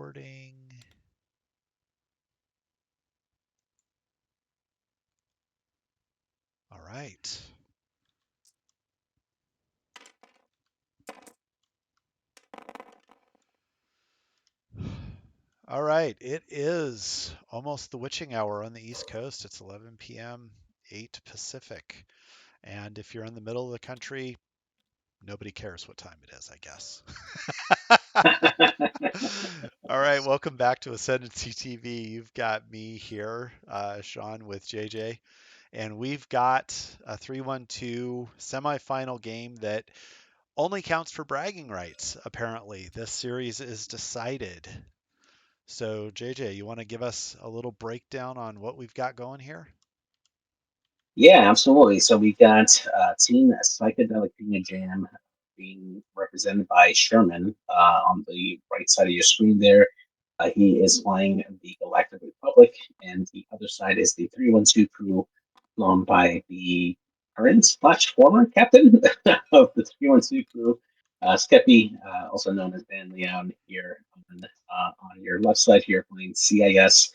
recording. All right. All right. It is almost the witching hour on the East Coast. It's 11 p.m., 8 Pacific. And if you're in the middle of the country, nobody cares what time it is, I guess. All right. Welcome back to Ascendancy TV. You've got me here, Sean, with JJ. And we've got a 3-1-2 semifinal game that only counts for bragging rights, apparently. This series is decided. So, JJ, you want to give us a little breakdown on what we've got going here? Yeah, absolutely. So we got Team Psychedelic Pina Jam being represented by Sherman on the right side of your screen there. He is flying the Galactic Republic, and the other side is the 312 crew flown by the current slash former captain of the 312 crew, Skeppy, also known as Van Leon, here on your left side here playing CIS.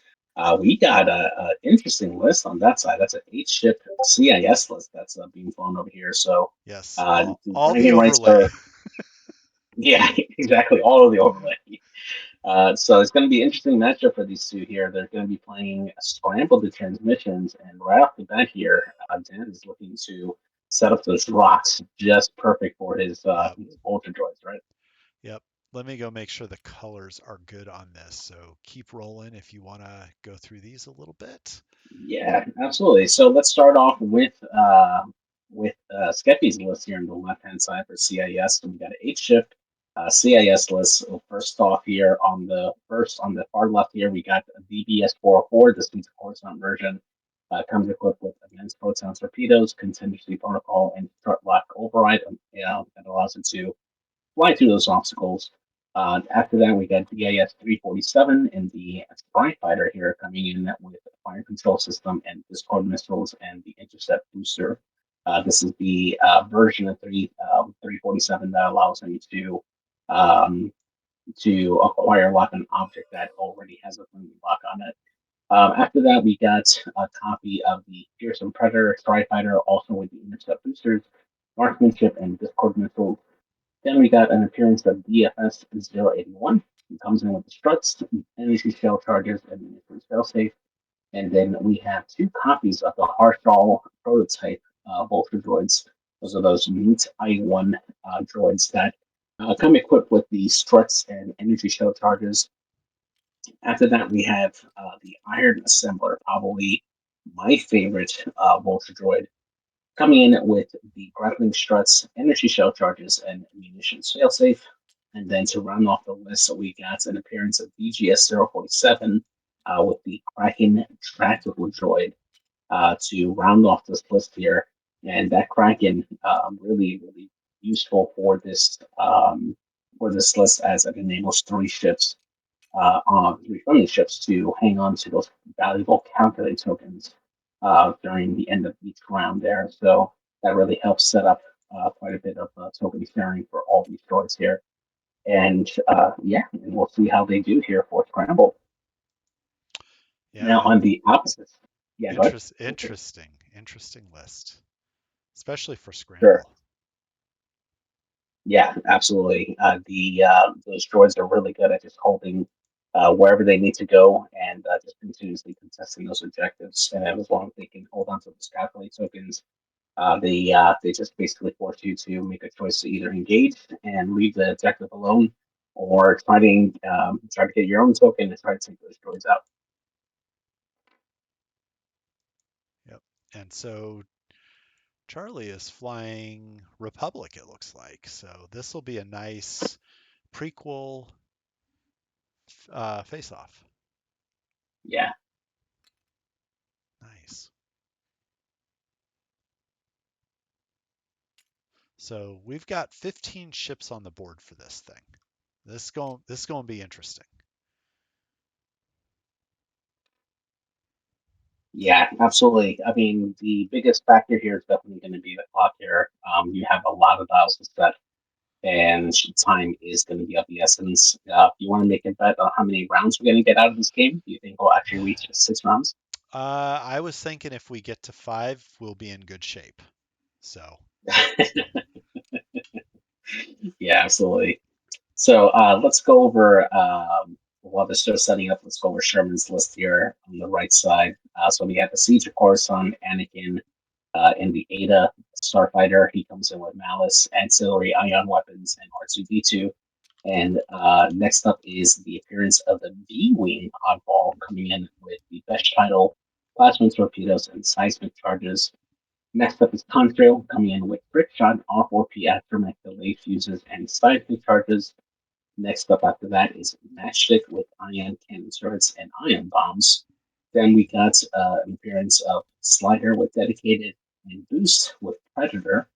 We got a interesting list on that side. That's an 8 ship CIS list that's being flown over here. So Yes, all, the all the bragging rights overlay. are, yeah, exactly, all of the overlay. So it's going to be an interesting matchup for these two here. They're going to be playing Scramble the Transmissions, and right off the bat here, Dan is looking to set up those rocks just perfect for Yep, his Ultra droids, right? yep. Let me go make sure the colors are good on this. So keep rolling if you want to go through these a little bit. Yeah, absolutely. So let's start off with Skeppy's list here on the left hand side for CIS. So we got an 8 shift CIS list. So first off here on the far left here, we got a DBS 404. This means a Coruscant version. Comes equipped with advanced proton torpedoes, contingency protocol, and strut lock override. That allows it to fly through those obstacles. After that, we got DIS 347 and the Spy Fighter here coming in with a fire control system and Discord missiles and the intercept booster. This is the version of 347 that allows him um, to acquire lock an object that already has a friendly lock on it. After that, we got a copy of the Fearsome Predator Spy Fighter, also with the intercept boosters, marksmanship, and Discord missiles. Then we got an appearance of DFS-081. It comes in with the struts, energy shell charges, and miniature failsafe. And then we have 2 copies of the Harshal prototype Vulture droids. Those are those neat I-1 droids that come equipped with the struts and energy shell charges. After that, we have the Iron Assembler, probably my favorite Vulture droid, coming in with the grappling struts, energy shell charges, and munitions failsafe. And then to round off the list, we got an appearance of BGS 047 with the Kraken Tractable Droid to round off this list here. And that Kraken really, really useful for this list as it enables 3 ships on 3 friendly ships to hang on to those valuable calculate tokens during the end of each round there. So that really helps set up quite a bit of token sharing for all these droids here. And yeah, and we'll see how they do here for Scramble. Now Yeah, on the opposite, yeah, go ahead. interesting list, especially for Sure. Scramble. Yeah, absolutely. The those droids are really good at just holding wherever they need to go and just continuously contesting those objectives. And as long as they can hold on to the calculate tokens, they just basically force you to make a choice to either engage and leave the objective alone, or try to get your own token and try to take those droids out. Yep. And so Charlie is flying Republic, it looks like. So this will be a nice prequel face off. Yeah, Nice. So we've got 15 ships on the board for this thing. This going to be interesting. yeah, absolutely. I mean, the biggest factor here is definitely going to be the clock here. You have a lot of dials to set, and time is going to be of the essence. If you want to make a bet on how many rounds we're going to get out of this game, do you think we'll actually reach 6 rounds? I was thinking if we get to five, we'll be in good shape. So, Yeah, absolutely. So let's go over, while the show's setting up, let's go over Sherman's list here on the right side. So we have the Siege of Coruscant, Anakin, in the Ada Starfighter. He comes in with Malice, ancillary ion weapons, and R2D2. And next up is the appearance of the V-Wing oddball coming in with the best title, plasma torpedoes, and seismic charges. Next up is Contrail coming in with Brick Shot, off OP aftermath delay fuses, and seismic charges. Next up after that is Matchstick with ion cannon turrets and ion bombs. Then we got an appearance of Slider with dedicated and Boost with Predator.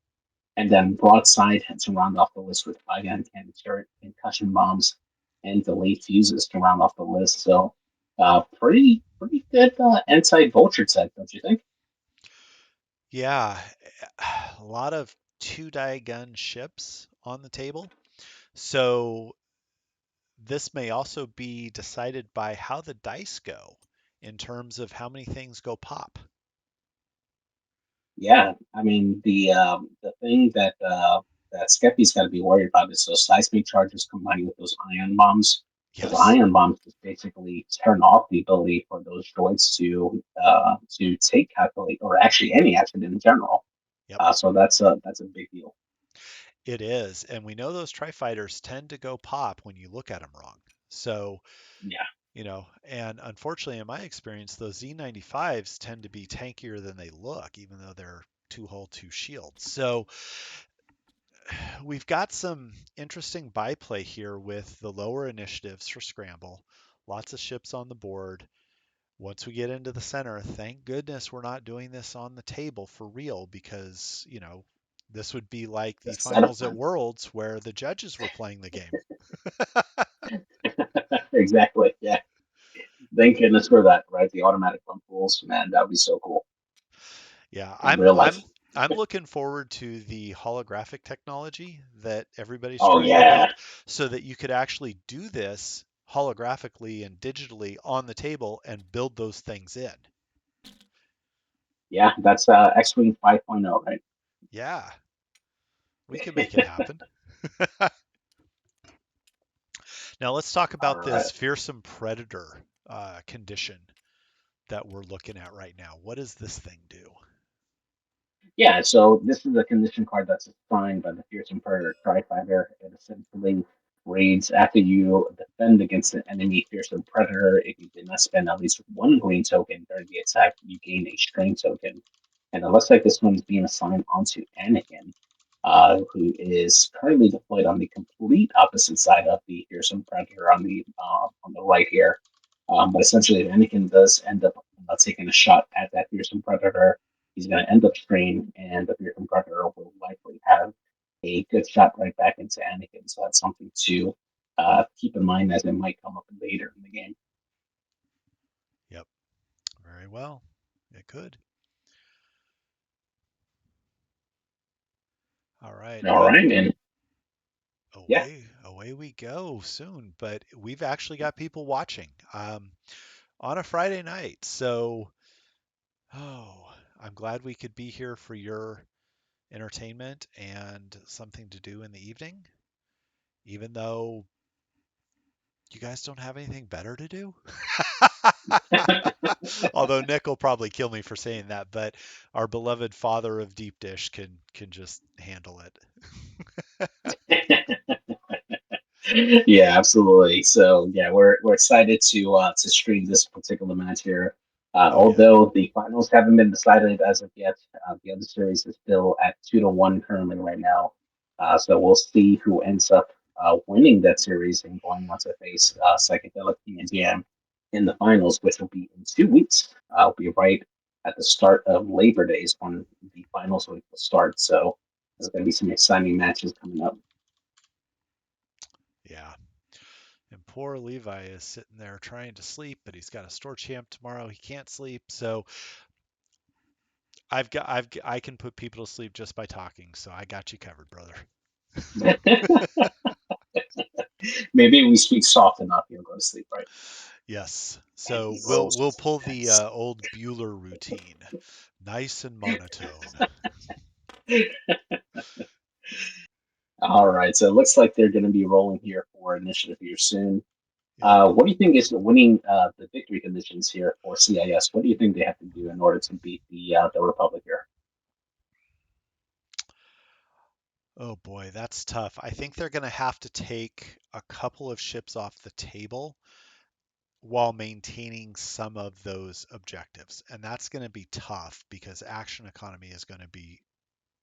And then Broadside to round off the list with ion cannon turret, concussion bombs, and delayed fuses to round off the list. So pretty good anti-vulture set, don't you think? yeah, a lot of two-die gun ships on the table. So, this may also be decided by how the dice go in terms of how many things go pop. Yeah, I mean the thing that Skeppy's got to be worried about is those seismic charges combined with those ion bombs. Those Yes. ion bombs just basically turn off the ability for those droids to take calculate or actually any action in general. Yep. So that's a big deal. It is. And we know those tri-fighters tend to go pop when you look at them wrong. So, Yeah, and unfortunately, in my experience, those Z95s tend to be tankier than they look, even though they're two hull, two shields. So we've got some interesting byplay here with the lower initiatives for Scramble. Lots of ships on the board. Once we get into the center, thank goodness we're not doing this on the table for real because, this would be like the that's setup finals at time. Worlds where the judges were playing the game. Exactly. Yeah. Thank goodness for that, right? The automatic bump rules, man, that would be so cool Yeah, in I'm real life. I'm I'm looking forward to the holographic technology that everybody's Oh trying to yeah, build so that you could actually do this holographically and digitally on the table and build those things in. yeah. That's X-Wing 5.0, right? Yeah, we can make it happen. Now let's talk All about right. this fearsome predator condition that we're looking at right now. What does this thing do? Yeah, so this is a condition card that's assigned by the Fearsome Predator Tri-Fighter. It essentially reads after you defend against an enemy Fearsome Predator, if you did not spend at least one green token during the attack, you gain a string token. And it looks like this one's being assigned onto Anakin, who is currently deployed on the complete opposite side of the Fearsome Predator on the right here. But essentially, if Anakin does end up taking a shot at that Fearsome Predator, he's going to end up straining, and the Fearsome Predator will likely have a good shot right back into Anakin. So that's something to keep in mind as it might come up later in the game. Yep, very well. It could. All right, All right, and yeah, away we go soon. But we've actually got people watching on a Friday night. So, I'm glad we could be here for your entertainment and something to do in the evening, even though you guys don't have anything better to do. Although Nick will probably kill me for saying that, but our beloved father of deep dish can just handle it. yeah, absolutely. So yeah, we're excited to stream this particular match here. Oh yeah. Although the finals haven't been decided as of yet, the other series is still at 2-1 currently right now. So we'll see who ends up winning that series and going on to face Psychedelic King and Jam in the finals, which will be in 2 weeks. I'll be right at the start of Labor Days when the finals will start. So there's going to be some exciting matches coming up. Yeah. And poor Levi is sitting there trying to sleep, but he's got a store champ tomorrow. He can't sleep. So I can put people to sleep just by talking. So I got you covered, brother. Maybe we speak soft enough, you'll go to sleep, right? Yes. And So he we'll rolls pull the his old Bueller routine, nice and monotone. eyes. All right, so it looks like they're going to be rolling here for initiative here soon. Yep. What do you think is winning the victory conditions here for CIS? What do you think they have to do in order to beat the Republic here? Oh boy, that's tough. I think they're going to have to take a couple of ships off the table while maintaining some of those objectives. And that's going to be tough because action economy is going to be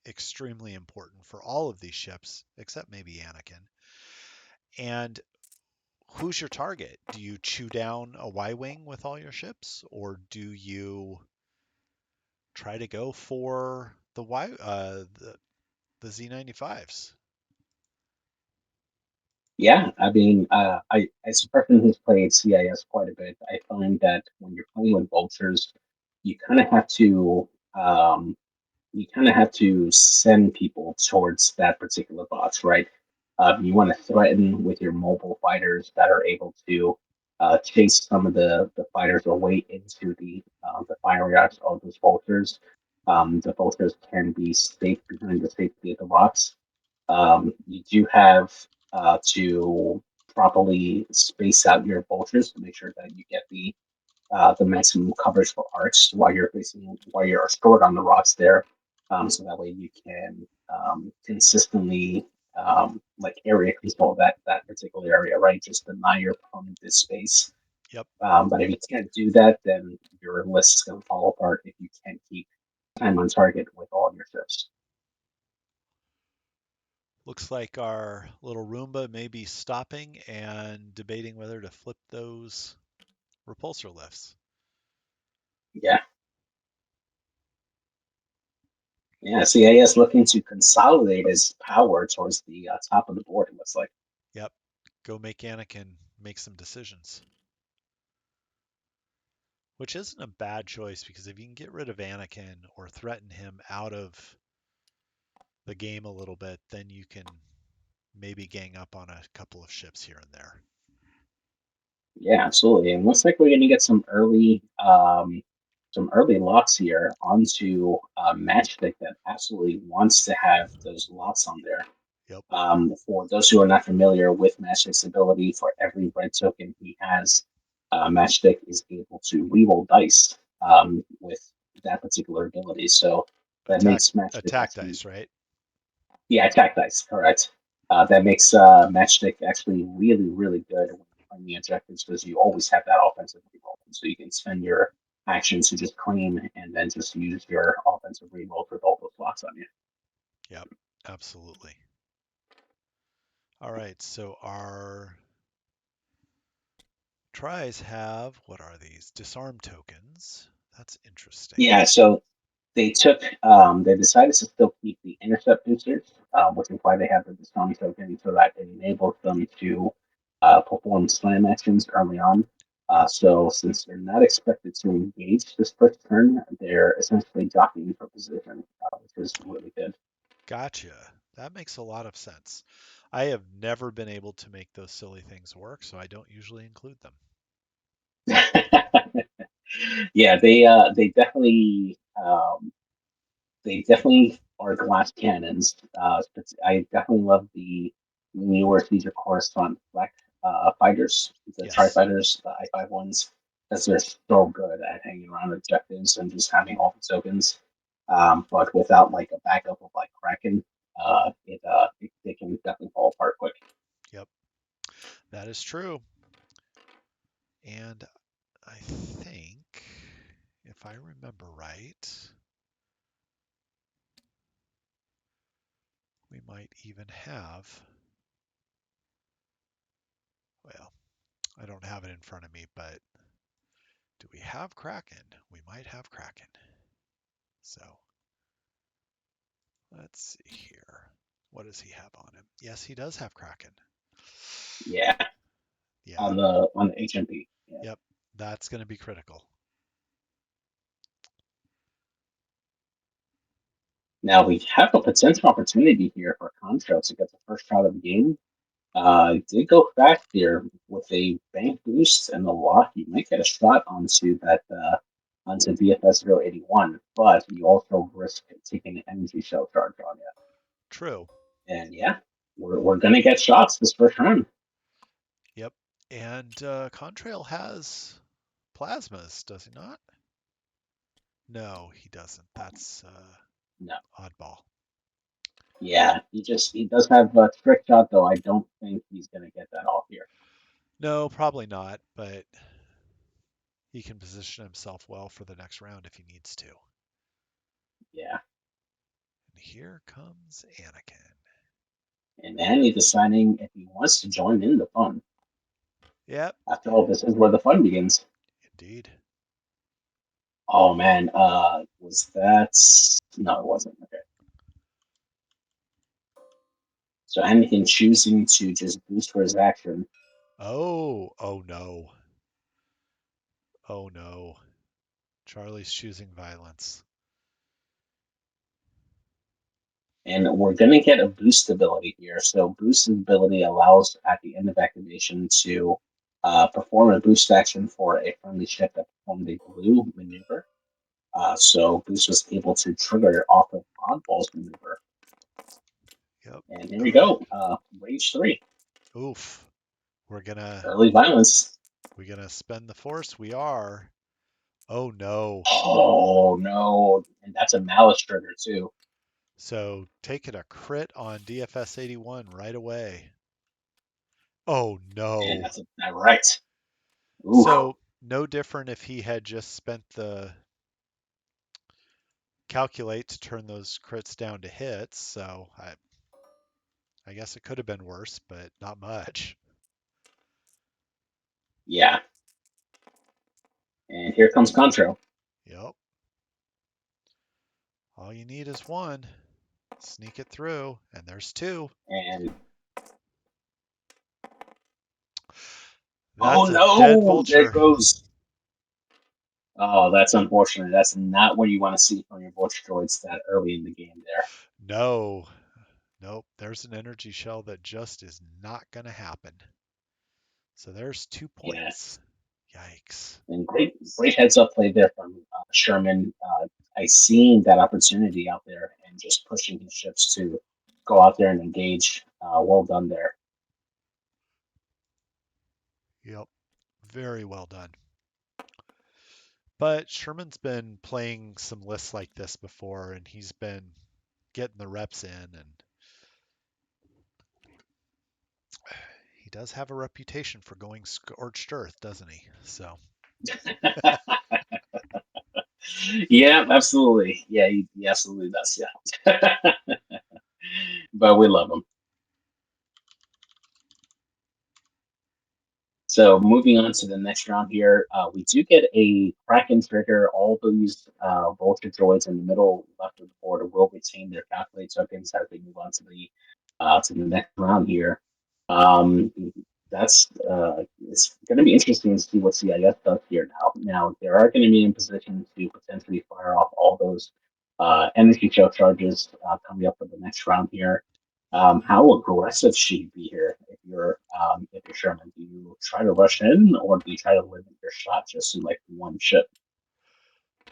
extremely important for all of these ships, except maybe Anakin. And who's your target? Do you chew down a Y Wing with all your ships, or do you try to go for the Z95s? Yeah, I mean, as a person who's played CIS quite a bit, I find that when you're playing with vultures, you kind of have to um, you kind of have to send people towards that particular box, right? You want to threaten with your mobile fighters that are able to chase some of the fighters away into the fire reacts of those vultures. The vultures can be safe behind the safety of the box. You do have to properly space out your vultures to make sure that you get the maximum coverage for arcs while you're stored on the rocks there. So that way you can consistently like area control that particular area, right? Just deny your opponent this space. Yep. But if you can't do that, then your list is going to fall apart if you can't keep time on target with all of your ships. Looks like our little Roomba may be stopping and debating whether to flip those repulsor lifts. Yeah, yeah. CAS looking to consolidate its power towards the top of the board. It looks like. Yep. Go make Anakin make some decisions. Which isn't a bad choice because if you can get rid of Anakin or threaten him out of the game a little bit, then you can maybe gang up on a couple of ships here and there. Yeah, absolutely. And looks like we're going to get some early locks here onto Matchstick that absolutely wants to have those locks on there. Yep. For those who are not familiar with Matchstick's ability, for every red token he has, Matchstick is able to reroll dice with that particular ability. So that Attack makes Matchstick attack actually, dice, right? yeah, attack dice, correct. That makes Matchstick actually really, really good when you're playing the objectives because you always have that offensive reroll. So you can spend your actions to just claim and then just use your offensive reroll for both those slots on you. Yep. Absolutely. All right. So our tries have what are these? Disarm tokens. That's interesting. Yeah, so they decided to still keep the intercept boosters, which is why they have the disarm token, so that it enables them to perform slam actions early on. Yep. So since they're not expected to engage this first turn, they're essentially jockeying for position, which is really good. Gotcha. That makes a lot of sense. I have never been able to make those silly things work, so I don't usually include them. Yeah, they definitely are glass cannons. I definitely love the newer Caesar Coruscant Black fighters, the Tri Yes. fighters, the I-5 ones, because they're so good at hanging around objectives and just having all the tokens. But without like a backup of like Kraken, they can definitely fall apart quick. Yep. That is true. And I think, if I remember right, we might even have, well, I don't have it in front of me, but do we have Kraken? We might have Kraken. So let's see here. What does he have on him? Yes, he does have Kraken. Yeah, Yeah. on the HMP. Yeah. Yep. That's going to be critical. Now we have a potential opportunity here for Contra to get the first shot of the game. Did go fast here with a bank boost and the lock. You might get a shot onto that onto DFS 081, but you also risk taking an energy shell charge on you. True. And yeah, we're gonna get shots this first round. Yep. And Contrail has plasmas, does he not? No, he doesn't. That's No, oddball. yeah, he does have a trick shot though. I don't think he's gonna get that off here. No, probably not, but he can position himself well for the next round if he needs to. Yeah, And here comes Anakin. and Annie deciding if he wants to join in the fun. Yep, After all, this is where the fun begins. indeed. Oh man, was that? No, it wasn't. Okay. So Anakin choosing to just boost for his action, Oh, oh no. Oh no. Charlie's choosing violence. and we're gonna get a boost ability here. So boost ability allows at the end of activation to perform a boost action for a friendly ship that performed a blue maneuver. So boost was able to trigger off of Oddball's maneuver, Yep. and here we All right. go. Rage 3, Oof. We're gonna early violence. we're gonna spend the force. We are. Oh no. Oh no, and that's a malice trigger too. So taking a crit on DFS 81 right away. Oh And no. that's a direct. Ooh, So no different if he had just spent the calculate to turn those crits down to hits. So I guess it could have been worse, but not much. yeah. And here comes Contro. Yep. All you need is one. Sneak it through, and there's two. And oh That's a dead no, there vulture. goes. Oh, that's unfortunate. That's not what you want to see from your Vulture droids that early in the game there. No. Nope. There's an energy shell that just is not going to happen. So there's 2 Yeah. points. Yikes. And great heads up play there from Sherman. I seen that opportunity out there and just pushing his ships to go out there and engage. Well done there. Yep. Very well done. But Sherman's been playing some lists like this before, and he's been getting the reps in, and he does have a reputation for going scorched earth, doesn't he? So, Yeah, absolutely. Yeah, he absolutely does. Yeah, but we love him. So moving on to the next round here, we do get a Kraken trigger. All these Vulture droids in the middle left of the board will retain their calculate tokens as they move on to the next round here. Um, that's it's going to be interesting to see what CIS does here now. Now they are going to be in position to potentially fire off all those energy shell charges coming up for the next round here. How aggressive should you be here if you're Sherman? Do you try to rush in or do you try to limit your shot just to like one ship?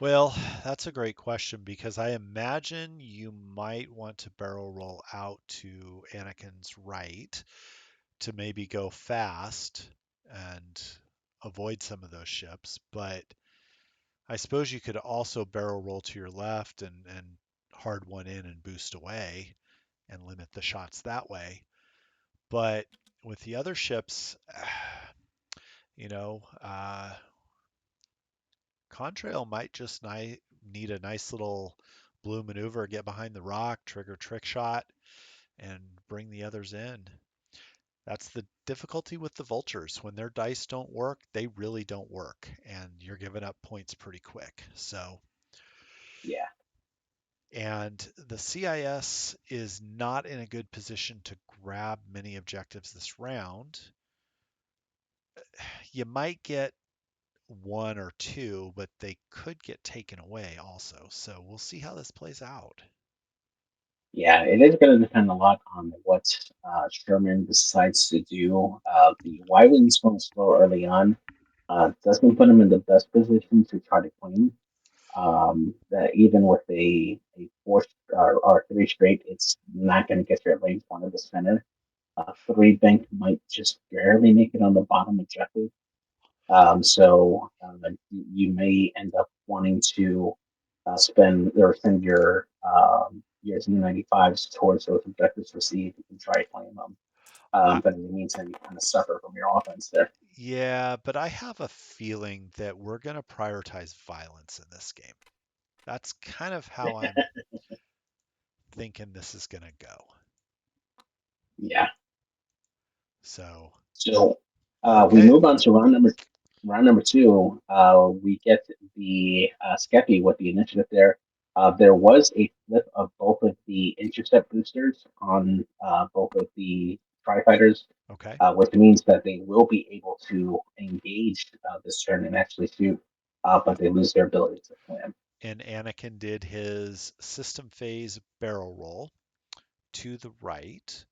well, that's a great question because I imagine you might want to barrel roll out to Anakin's right to maybe go fast and avoid some of those ships. But I suppose you could also barrel roll to your left and hard one in and boost away and limit the shots that way. But with the other ships, you know, Contrail might just need a nice little blue maneuver, get behind the rock, trigger trick shot, and bring the others in. That's the difficulty with the vultures. When their dice don't work, they really don't work, and you're giving up points pretty quick. So, Yeah, and the CIS is not in a good position to grab many objectives this round. You might get one or two, but they could get taken away also. So we'll see how this plays out. Yeah, it is going to depend a lot on what Sherman decides to do. The Y wing's going slow early on. Doesn't put him in the best position to try to claim. That even with a four or three straight, it's not going to get your lane one of the center. Three bank might just barely make it on the bottom objective. So you may end up wanting to spend or send your Z95s towards those objectives to see if you can try playing them. I, But in the meantime, you kind of suffer from your offense there. yeah, but I have a feeling that we're going to prioritize violence in this game. That's kind of how I'm thinking this is going to go. Yeah. So, So we okay, move on to round number two. We get the Skeppy with the initiative there. There was a flip of both of the intercept boosters on both of the tri fighters, okay. which means that they will be able to engage this turn and actually shoot, but they lose their ability to plan. And Anakin did his system phase barrel roll to the right.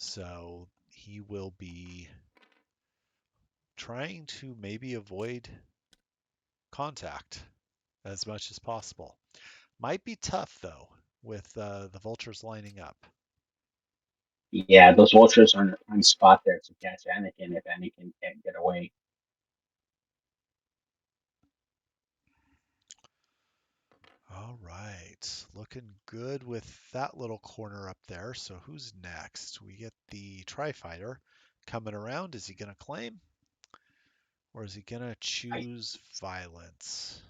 So he will be trying to maybe avoid contact as much as possible. Might be tough though with the vultures lining up. Yeah, those vultures are in a prime spot there to catch Anakin if Anakin can't get away. All right, looking good with that little corner up there. So who's next? We get the Tri-Fighter coming around. Is he going to claim or is he going to I choose violence?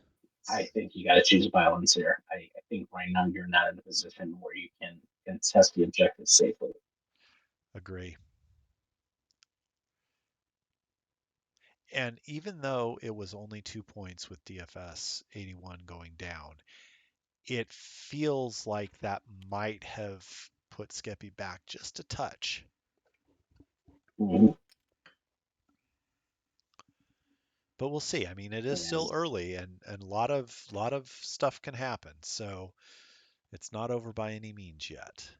I think you got to choose violence here. I think right now you're not in a position where you can contest the objective safely. Agree. And even though it was only 2 points with DFS 81 going down, it feels like that might have put Skeppy back just a touch. Mhm. But we'll see. I mean, it is And still early, and a lot of stuff can happen. So it's not over by any means yet.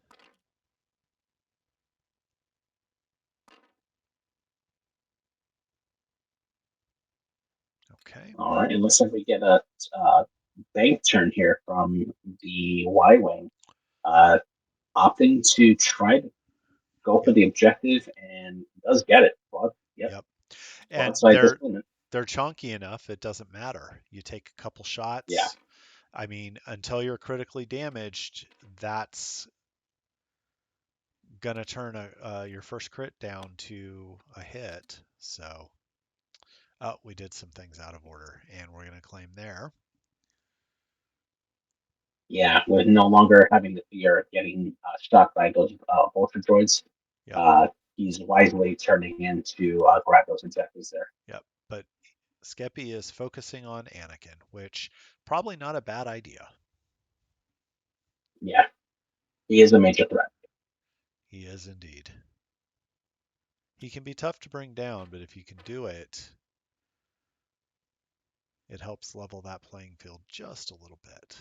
Okay. all right, it looks like we get a bank turn here from the Y wing, uh, opting to try to go for Yep. the objective and does get it. Yep, Yep. And broadside discipline. they're chunky enough. It doesn't matter. You take a couple Yeah, shots. I mean, until you're critically damaged, that's gonna turn your first crit down to a hit. So, oh, we did some things out of order, and we're gonna claim there. yeah, with no longer having the fear of getting shot by those vulture droids. Yep, Uh, he's wisely turning in to grab those objectives there. yep. But Skeppy is focusing on Anakin, which probably not a bad idea. Yeah, he is a major threat. He is indeed. He can be tough to bring down, but if you can do it, it helps level that playing field just a little bit.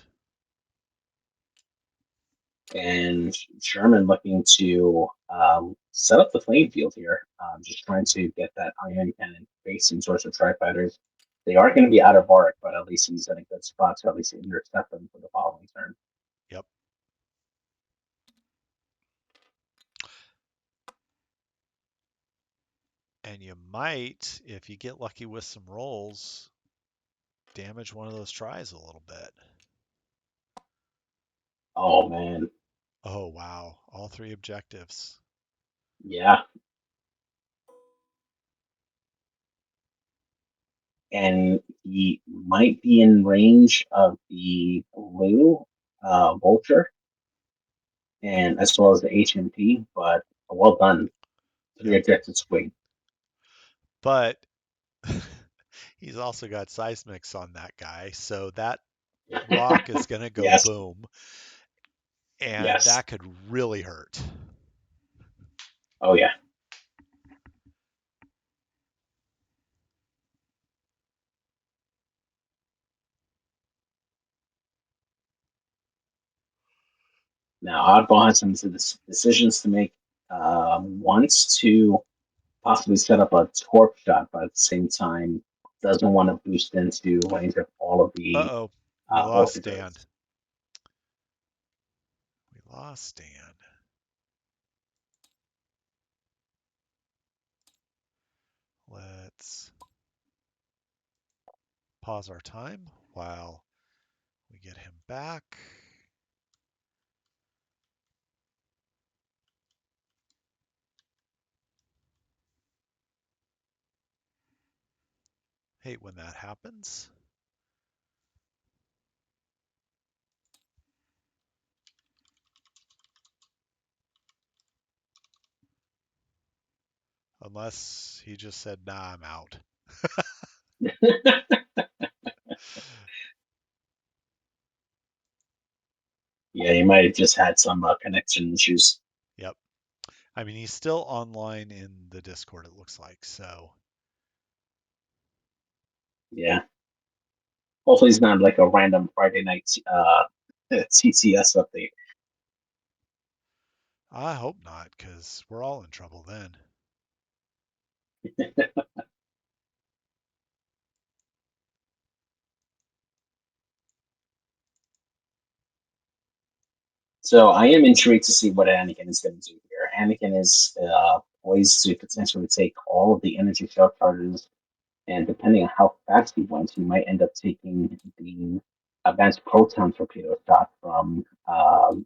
And Sherman looking to set up the playing field here, just trying to get that iron cannon facing towards the tri fighters. They are going to be out of arc, but at least he's in a good spot to at least intercept them for the following turn. Yep. And you might, if you get lucky with some rolls, damage one of those tries a little bit. Oh man, Oh, wow. All three objectives. yeah, and he might be in range of the blue vulture and as well as the HMP, but well done. Three Yep. objectives swing. But he's also got seismics on that guy. So that rock is going to go Yes, boom. And yes. that could really hurt. Oh yeah. Now, Oddball has some decisions to make. Wants to possibly set up a torp shot, but at the same time, doesn't want to boost into range of all of the Uh-oh, we lost Dan. orthogons. We lost Dan. Let's pause our time while we get him back. Hate when that happens. Unless he just said, nah, I'm out. Yeah, you might have just had some connection issues. Yep. I mean, he's still online in the Discord, it looks like. So Yeah. Hopefully, it's not like a random Friday night TCS update. I hope not, because we're all in trouble then. So I am intrigued to see what Anakin is going to do here. Anakin is poised to potentially take all of the energy shell charges, and depending on how fast he went, he might end up taking the advanced proton torpedo shot from the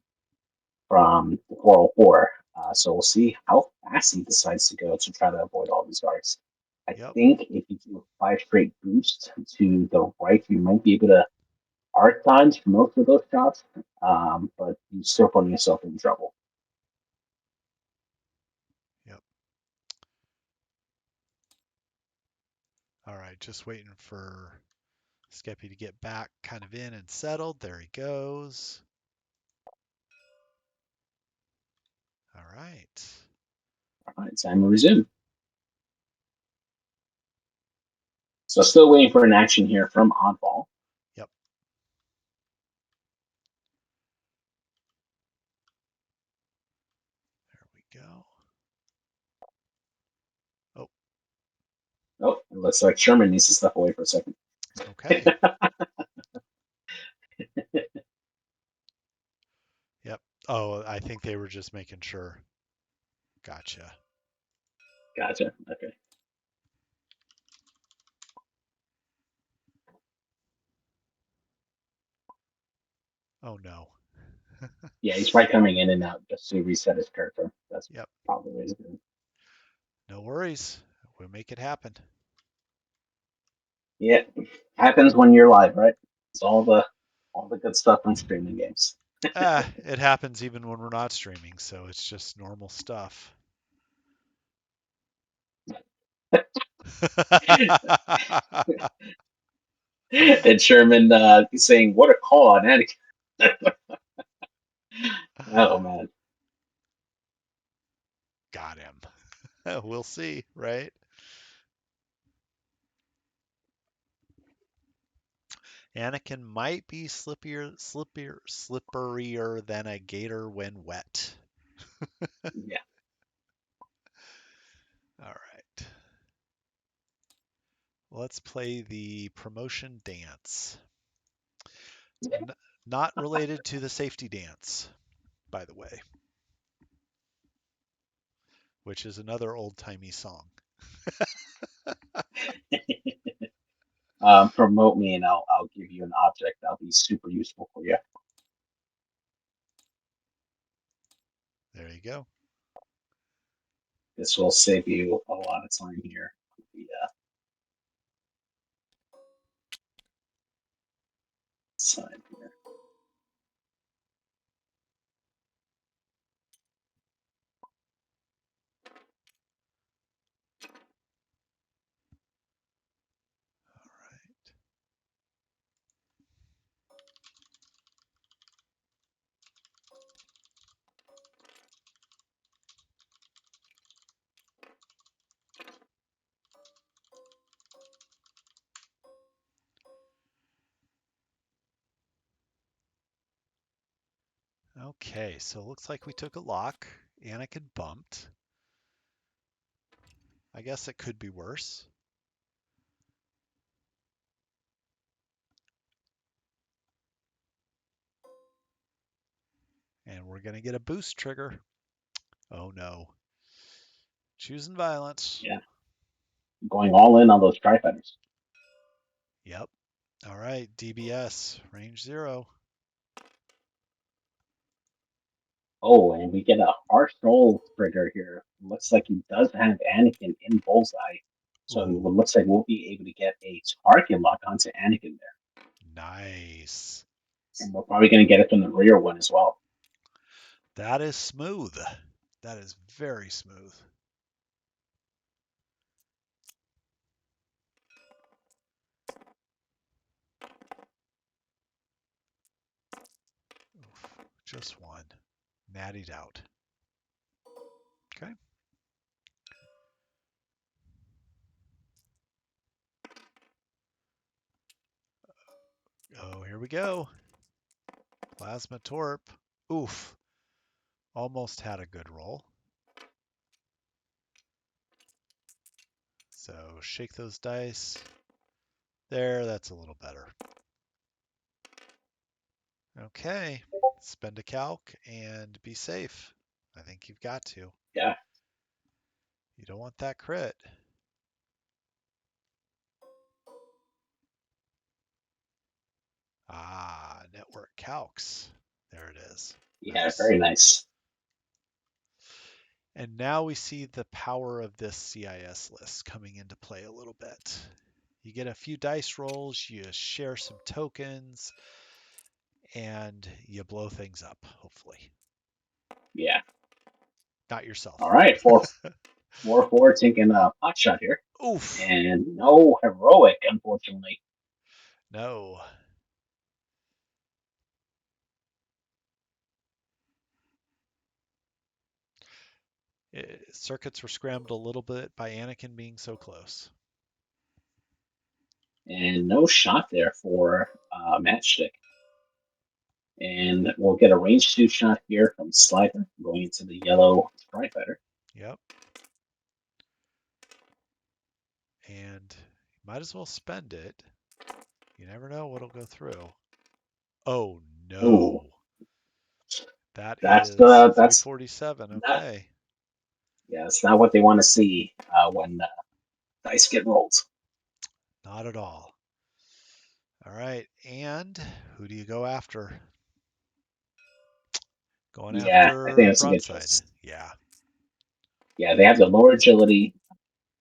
404. So we'll see how fast he decides to go to try to avoid all these arcs. I Yep. think if you do a 5 straight boost to the right, you might be able to arc dodge most of those shots, but you still putting yourself in trouble. Yep. All right. Just waiting for Skeppy to get back kind of in and settled. There he goes. All right. All right, time to resume. So still waiting for an action here from Oddball. Yep. There we go. Oh, Oh, it looks like Sherman needs to step away for a second. okay. Yep. Oh, I think they were just making sure. Gotcha. Gotcha. Okay. Oh, no. Yeah, he's probably coming in and out just to reset his character. That's Yep. probably what he's doing. No worries. We'll make it happen. Yeah, happens when you're live, right? It's all the good stuff in streaming games. It happens even when we're not streaming, so it's just normal stuff. And Sherman saying, "What a call on Anakin." Oh man, Got him. We'll see, right? Anakin might be slipperier than a gator when wet. yeah. All right. Let's play the promotion dance. N- Not related to the safety dance, by the way, which is another old-timey song. Promote me, and I'll give you an object that'll be super useful for you. There you go. This will save you a lot of time here. The side here. All right. Okay, so it looks like we took a lock. Anakin bumped. I guess it could be worse. And we're going to get a boost trigger. Oh no. Choosing violence. Yeah, going all in on those tri-fighters. Yep. All right, DBS, range 0. Oh, and we get a harsh roll trigger here. Looks like he does have Anakin in bullseye. So it Ooh, looks like we'll be able to get a target lock onto Anakin there. nice. And we're probably going to get it from the rear one as well. That is smooth. That is very smooth. Oof, just one. Nattied out. Okay. Oh, here we go. Plasma Torp. Oof. Almost had a good roll. So shake those dice. There, that's a little better. Okay. Spend a calc and be safe. I think you've got to. Yeah, You don't want that crit. Ah, network calcs. There it is. yeah, Nice. very nice. And now we see the power of this CIS list coming into play a little bit. You get a few dice rolls, you share some tokens, and you blow things up, hopefully. Yeah. Not yourself. All right, 4 taking a pot shot here. Oof. And no heroic, unfortunately. No. Circuits were scrambled a little bit by Anakin being so close. And no shot there for Matchstick. And we'll get a range 2 shot here from Slider going into the yellow Strike Fighter. Yep. And you might as well spend it. You never know what'll go through. Oh Ooh, no. That is that's 347. not Okay. yeah, it's not what they want to see when dice get rolled. Not at all. All right. And who do you go after? Going Yeah, I think after that's a good broadside. choice. Yeah. Yeah, they have the lower agility,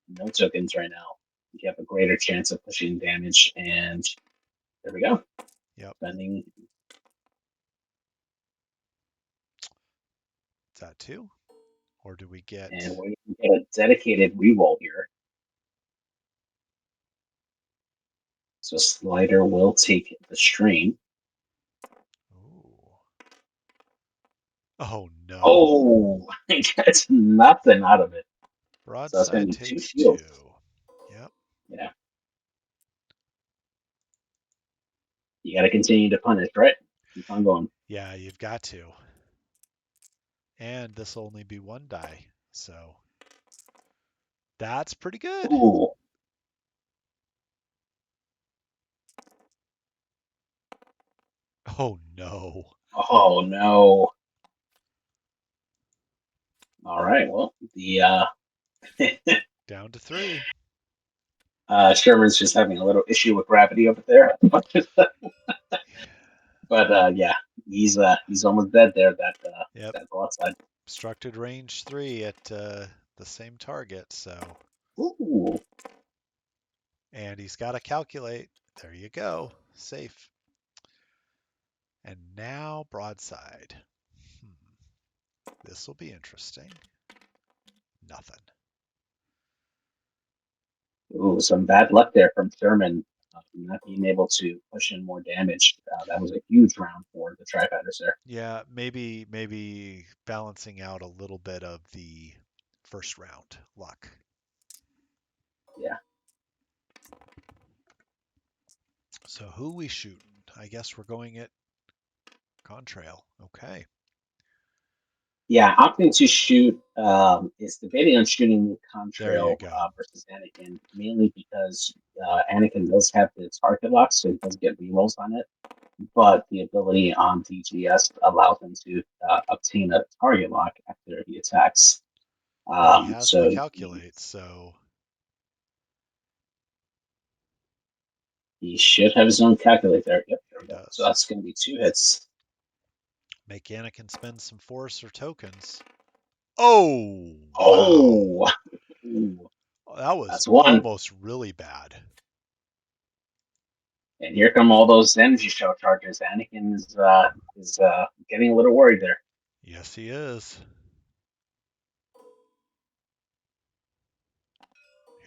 no tokens right now. You have a greater chance of pushing damage, and there we go. Yep. Spending, Is that two? Or do we get. and we get a dedicated reroll here. So Slider will take the strain. Ooh. Oh no. Oh, he gets nothing out of it. So that's going Broadside to be 2 takes shields. 2. Yep. Yeah. You got to continue to punish, right? Keep on going. Yeah, you've got to. And this will only be one die. So that's pretty good. Ooh. Oh no. Oh, no. All right. Well, the Down to 3. Sherman's just having a little issue with gravity over there. But yeah, he's almost dead there. Yep. That broadside. Obstructed range 3 at the same target. So, Ooh. and he's got to calculate. There you go. Safe. And now broadside. This will be interesting. Nothing. Ooh, some bad luck there from Sherman, not being able to push in more damage. That was a huge round for the Tri-Fighters there. Yeah, maybe balancing out a little bit of the first round luck. Yeah. So who we shooting? I guess we're going at contrail. Okay. Yeah, opting to shoot is debating on shooting There you Contrail go. versus Anakin, mainly because Anakin does have the target lock, so he does get rerolls on it. But the ability on DGS allows him to obtain a target lock after he attacks. And he has the So calculate, so he should have his own calculator. Yep, there he we go. So does. that's going to be 2 hits. Make Anakin spend some force or tokens. Oh, wow. Oh, ooh, That was that's one. almost really bad. And here come all those energy shell charges. Anakin is getting a little worried there. Yes, he is.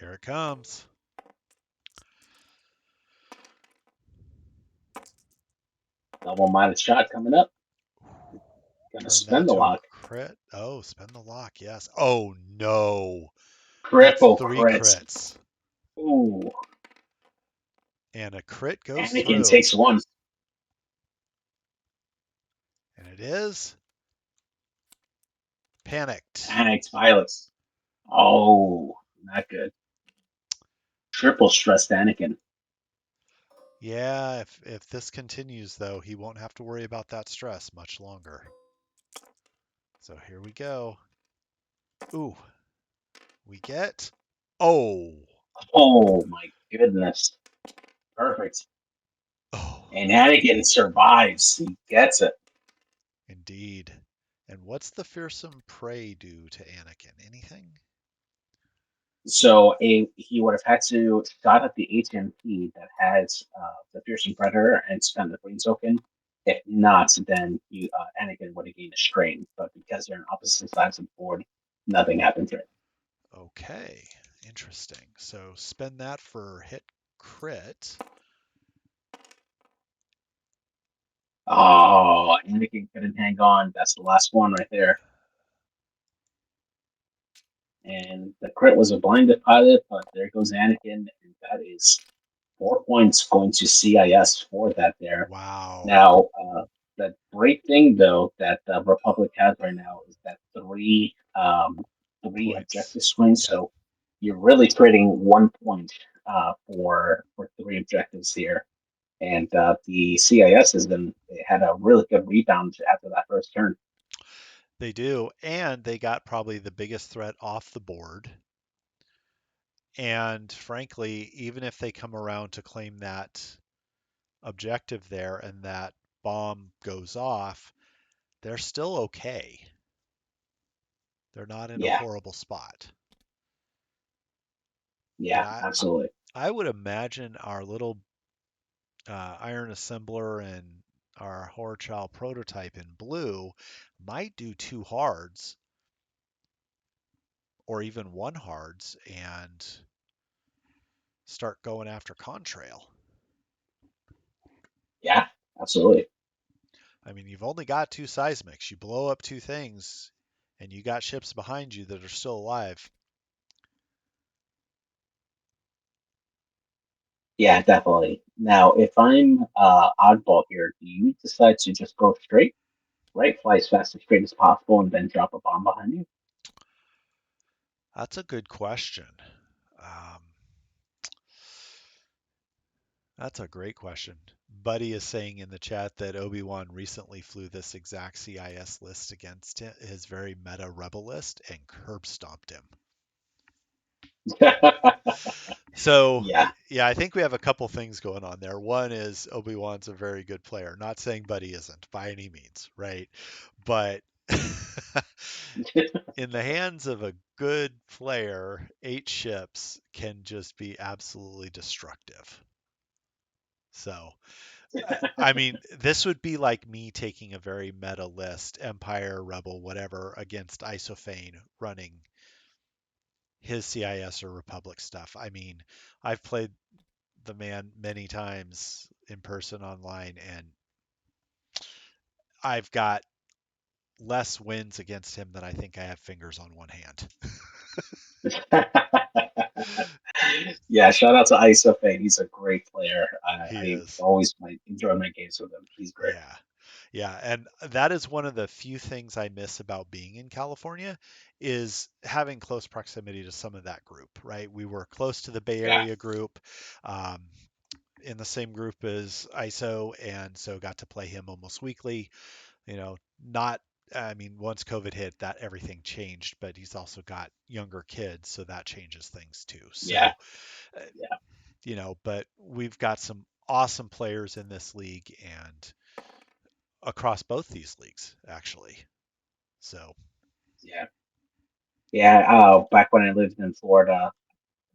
Here it comes. Double minded shot coming up. Gonna Turn that spend the to a lock. crit. Oh, spend the lock. Yes. Oh, no. That's Triple three crits. crits. Ooh, And a crit goes Anakin through. takes one. And it is panicked. Panicked pilots. Oh, not good. Triple stressed Anakin. Yeah, if this continues though, he won't have to worry about that stress much longer. So here we go. Ooh, we get. Oh, Oh my goodness. Perfect. oh, And Anakin survives. He gets it. indeed. And what's the fearsome prey do to Anakin? Anything? He would have had to shot at the HMP that has the Fearsome Predator and spend the green token. If not, then Anakin would have gained a strain. But because they're on opposite sides of the board, nothing happened to it. Okay, interesting. So spend that for hit crit. Oh, Anakin couldn't hang on. That's the last one right there. And the crit was a blinded pilot, but there goes Anakin, and that is 4 points going to CIS for that there. Wow. Now, the great thing though that the Republic has right now is that three Points. objective swings. Yep. So you're really trading 1 point for three objectives here. And the CIS has been had a really good rebound after that first turn. They do. And they got probably the biggest threat off the board. And frankly, even if they come around to claim that objective there and that bomb goes off, they're still okay. They're not in a Yeah, horrible spot. And yeah, I absolutely. I would imagine our little iron assembler and our horror child prototype in blue might do two hards or even one hards and start going after contrail. Yeah, absolutely. I mean, you've only got two seismics. You blow up two things and you got ships behind you that are still alive. Yeah, definitely. Now, if I'm oddball here, do you decide to just go straight, right? Fly as fast and straight as possible, and then drop a bomb behind you? That's a good question. Um, that's a great question. Buddy is saying in the chat that Obi-Wan recently flew this exact CIS list against his very meta rebel list and curb stomped him. So, Yeah, yeah, I think we have a couple things going on there. One is Obi-Wan's a very good player. Not saying Buddy isn't by any means, right? But in the hands of a good player, 8 ships can just be absolutely destructive. So, I mean, this would be like me taking a very meta list, Empire, Rebel, whatever, against Isophane running his CIS or Republic stuff. I mean, I've played the man many times in person online, and I've got less wins against him than I think I have fingers on one hand. yeah. Shout out to Isofane. He's a great player. He I is. always enjoy my games with him. He's great. Yeah. Yeah, and that is one of the few things I miss about being in California is having close proximity to some of that group, right? We were close to the Bay Yeah, Area group, um, in the same group as ISO, and so got to play him almost weekly. Not, I mean, once COVID hit, that everything changed, but he's also got younger kids, so that changes things too. yeah, So, uh, yeah, but we've got some awesome players in this league and across both these leagues, actually. So, yeah, yeah. Back when I lived in Florida,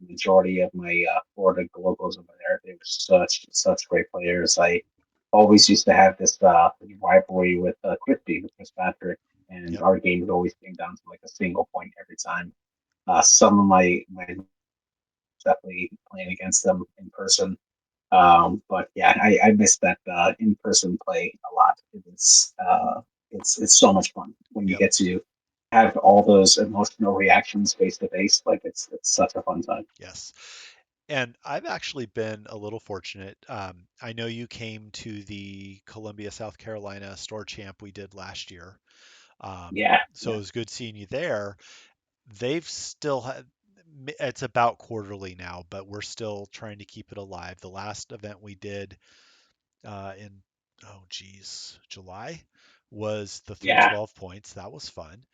the majority of my Florida locals over there, they were such great players. I always used to have this rivalry with Crispy, with Chris Patrick, and yep, our games always came down to like a single point every time. Some of my definitely playing against them in person. But yeah, I miss that in person play a lot. It's so much fun when you yep, get to have all those emotional reactions face to face. Like it's such a fun time. yes. And I've actually been a little fortunate. I know you came to the Columbia, South Carolina store champ we did last year. Um, Yeah, so it yeah, was good seeing you there. They've still had, it's about quarterly now, but we're still trying to keep it alive. The last event we did in, oh geez, July was the yeah. 312 points. That was fun.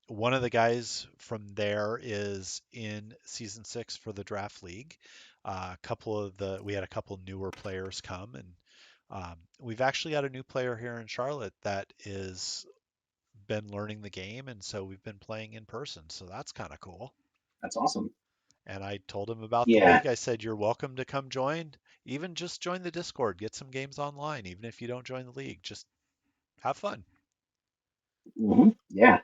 One of the guys from there is in season 6 for the draft league. We had a couple newer players come, and we've actually got a new player here in Charlotte that is been learning the game, and so we've been playing in person. So that's kind of cool. That's awesome. And I told him about the Yeah. league. I said, "You're welcome to come join. Even just join the Discord, get some games online, even if you don't join the league. Just have fun." Yeah.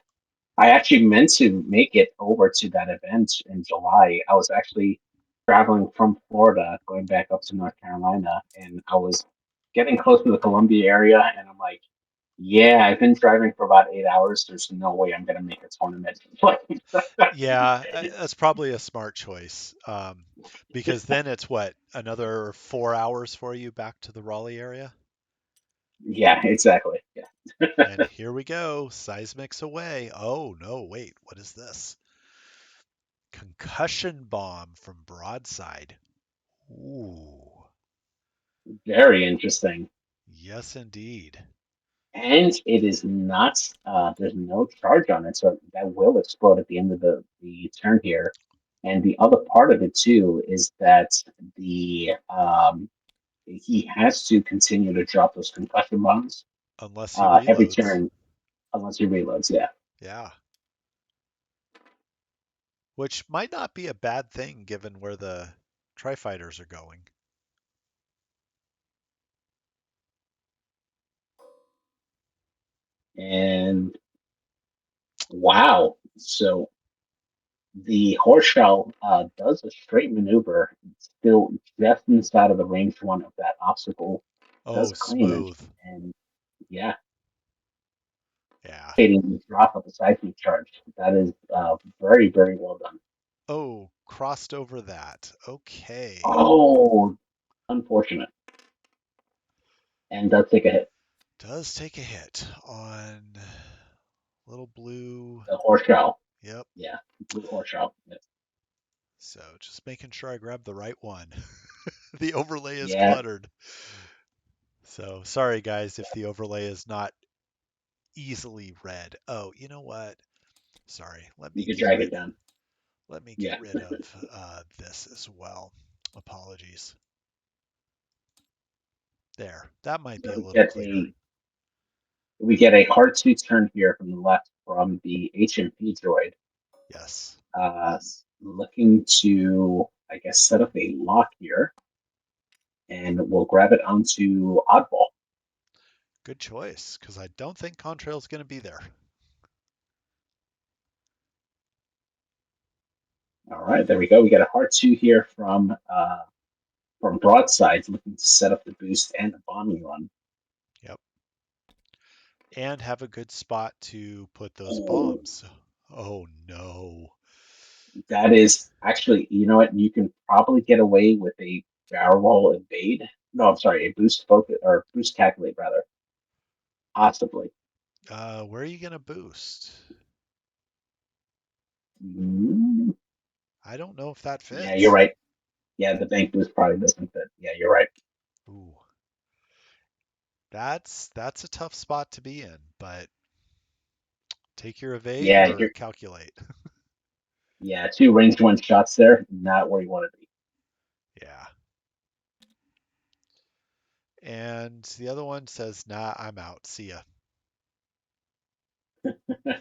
I actually meant to make it over to that event in July. I was actually traveling from Florida, going back up to North Carolina, and I was getting close to the Columbia area, and I'm like, yeah, I've been driving for about 8 hours. There's no way I'm gonna make a tournament. Like, Yeah, that's probably a smart choice. Because then it's what, another 4 hours for you back to the Raleigh area? yeah, exactly. Yeah. And here we go, seismics away. Oh no, wait, what is this? Concussion bomb from broadside. Ooh, Very interesting. yes indeed. And it is not, there's no charge on it, so that will explode at the end of the turn here. And the other part of it too is that the he has to continue to drop those concussion bombs Unless he every reloads. turn unless he reloads. Yeah, Yeah. Which might not be a bad thing given where the Tri-Fighters are going. and wow. So the horse shell does a straight maneuver, still just inside of the range one of that obstacle. Oh, Does claim it, smooth. and yeah, Yeah. hitting the drop of the seismic charge. That is very well done. Oh, crossed over that. Okay. Oh, unfortunate, and does take a hit. Does take a hit on little blue. The horse shell. Yep. Yeah, blue horse shell. Yeah, So just making sure I grab the right one. The overlay is yeah. cluttered. So sorry guys if the overlay is not easily read. Oh, you know what? Sorry. You could drag it down. Let me get Yeah, rid of this as well. Apologies. There. That might so be a little clearer. we get a hard two turn here from the left from the HMP droid. Yes. Uh, Looking to, I guess, set up a lock here, and we'll grab it onto Oddball. Good choice, because I don't think Contrail's going to be there. All right, there we go. We got a hard two here from Broadside, looking to set up the boost and the bombing run. Yep. And have a good spot to put those Oh, bombs. Oh no. that is actually, you know what? You can probably get away with a barrel roll evade. No, I'm sorry, a boost focus or boost calculate rather. Possibly. Where are you gonna boost? Mm, I don't know if that yeah, you're fits. right. Yeah, the bank boost probably doesn't fit. Yeah, you're right. Ooh, that's a tough spot to be in, but take your evade Yeah, or you're calculate. yeah, two ranged one shots there, not where you want to Yeah. And the other one says, "Nah, I'm out. See ya." be.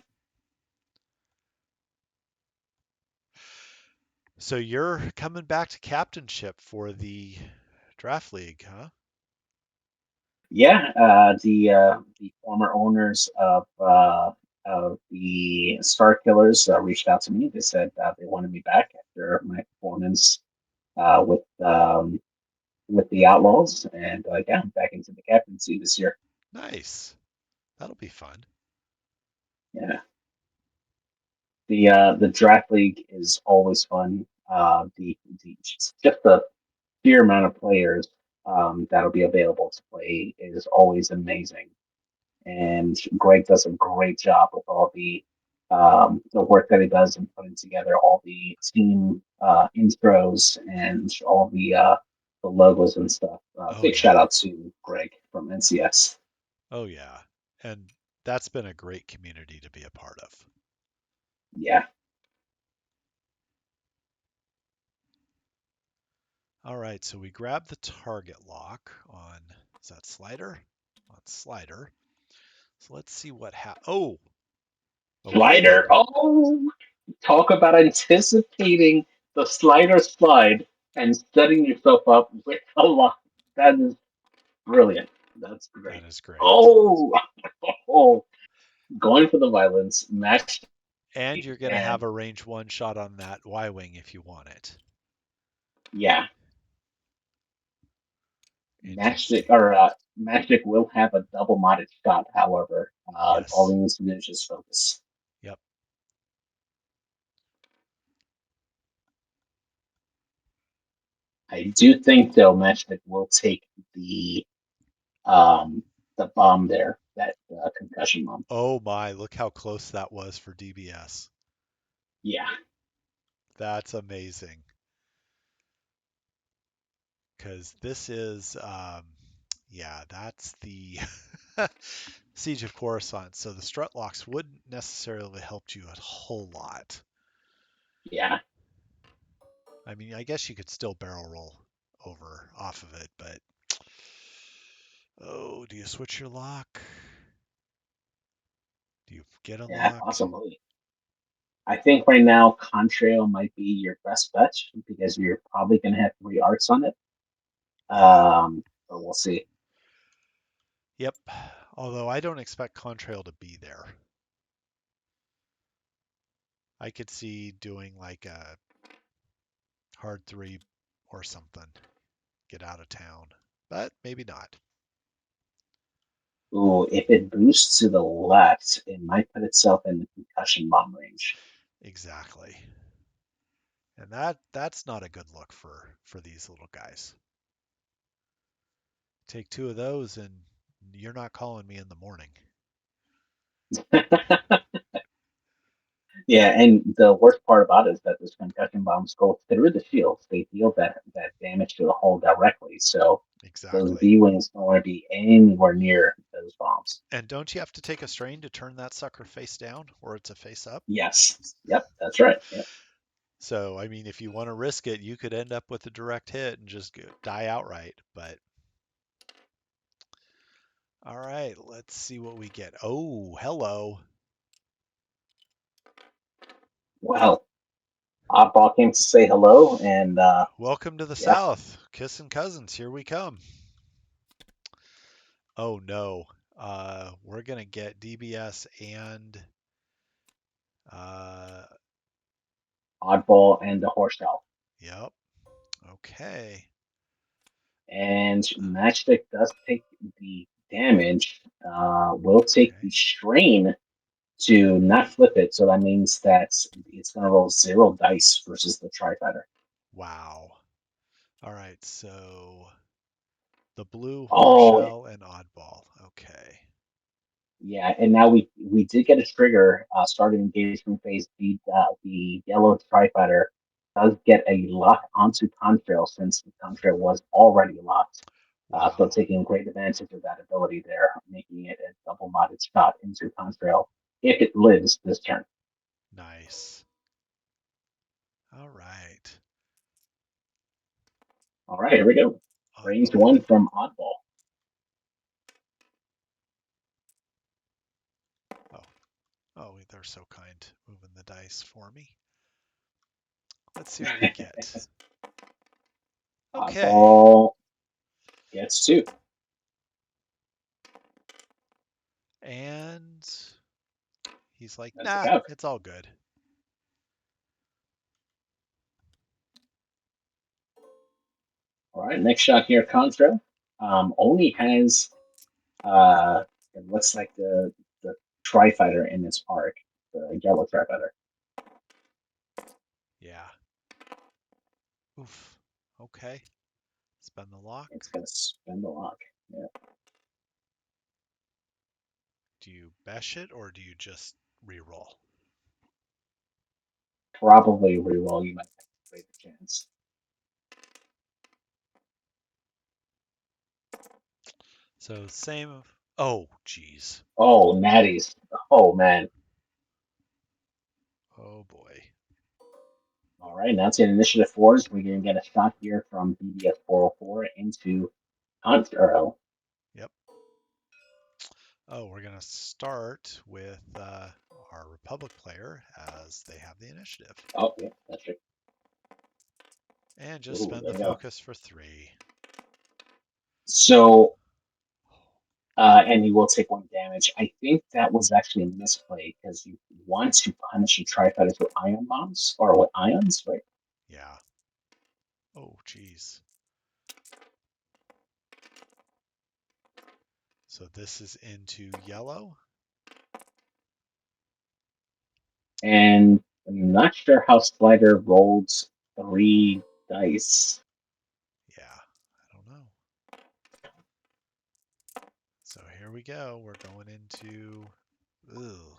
So you're coming back to captainship for the draft league, huh? Yeah, the former owners of the Star Killers reached out to me. They said they wanted me back after my performance uh, with um, with the Outlaws, and yeah, I'm back into the captaincy this year. Nice. That'll be fun. Yeah, the draft league is always fun. Just the sheer amount of players that'll be available to play is always amazing. And Greg does a great job with all the work that he does in putting together all the team intros and all the logos and stuff. Oh Big shout yeah. out to Greg from NCS. Oh yeah. And that's been a great community to be a part of. Yeah, All right, so we grab the target lock on, is that slider? On slider. So let's see what Oh, avoided. slider. Oh, talk about anticipating the slider slide and setting yourself up with a lock. That is brilliant. That's That great. is great. Oh, oh, going for the violence, match, And you're going to and have a range one shot on that Y wing if you want it. yeah, Magic Interesting. or Magic will have a double modded shot. However, all Yes. he needs to do is just focus. Yep. I do think though, Magic will take um the bomb there, that concussion bomb. Oh my, look how close that was for DBS. Yeah, That's amazing. Because this is, yeah, that's the Siege of Coruscant. So the strut locks wouldn't necessarily help you a whole lot. yeah, I mean, I guess you could still barrel roll over off of it, but oh, do you switch your lock? Do you get a yeah, lock? possibly. I think right now Contrail might be your best bet because you're probably going to have three arcs on it. Yeah. But we'll see. Yep. Although I don't expect Contrail to be there. I could see doing like a hard three or something. Get out of town. But maybe not. Ooh, if it boosts to the left, it might put itself in the concussion bomb range. Exactly. And that's not a good look for these little guys. Take two of those and you're not calling me in the morning. Yeah, and the worst part about it is that those concussion bombs go through the shields. They deal that damage to the hull directly. So those Exactly. B wings don't want to be anywhere near those bombs. And don't you have to take a strain to turn that sucker face down or it's a face up? Yes. Yep, that's right. Yep. So, I mean, if you want to risk it, you could end up with a direct hit and just die outright. But all right, let's see what we get. Oh, hello. Well, Oddball came to say hello, and Welcome to the yeah, South. Kissing cousins, here we come. Oh no. We're gonna get DBS and uh Oddball and the horse health. yep. Okay. And Matchstick does take the damage, will take the Okay. strain to not flip it. So that means that it's going to roll zero dice versus the Tri Fighter. Wow. All right, so the blue Oh, Horshell and Oddball. Okay. Yeah, and now we did get a trigger. Starting engagement phase. The yellow tri fighter does get a lock onto contrail since the contrail was already locked. So Wow. taking great advantage of that ability there, making it a double modded shot into contrail if it lives this turn. Nice. All right. All right, here we go. Range Oddball. one from Oddball. Oh, oh, they're so kind, moving the dice for me. Let's see what we get. Okay. Oddball gets two. And he's like, That's a nah, couch. it's all good. All right, next shot here, Contra. Only has it looks like the Tri Fighter in its arc, the yellow Tri Fighter. Yeah. Oof. Okay. Spend the lock. It's gonna spin the lock. Yeah, Do you bash it or do you just re-roll? probably reroll. You might have to play the chance. So same. Oh, geez. Oh, natties. Oh man. Oh boy. All right, now it's in initiative fours. We're gonna get a shot here from BBS 404 into Contra. Yep. Oh, we're gonna start with our Republic player as they have the initiative, Oh, yeah, that's right. and just Ooh, spend there the we go. focus for three. So and you will take one damage. I think that was actually a misplay because you want to punish your Tri-Fighters with ion bombs or with ions, right? Yeah. Oh, geez. So this is into yellow. And I'm not sure how Slider rolled three dice. Yeah. I don't know. So here we go. We're going into. Ugh.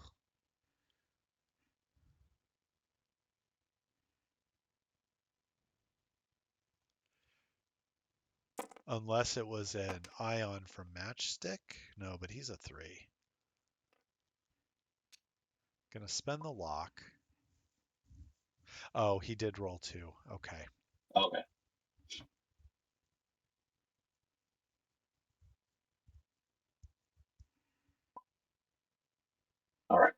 Unless it was an ion from Matchstick. No, but he's a three. Gonna spend the lock. Oh, he did roll two. Okay. Okay, all right.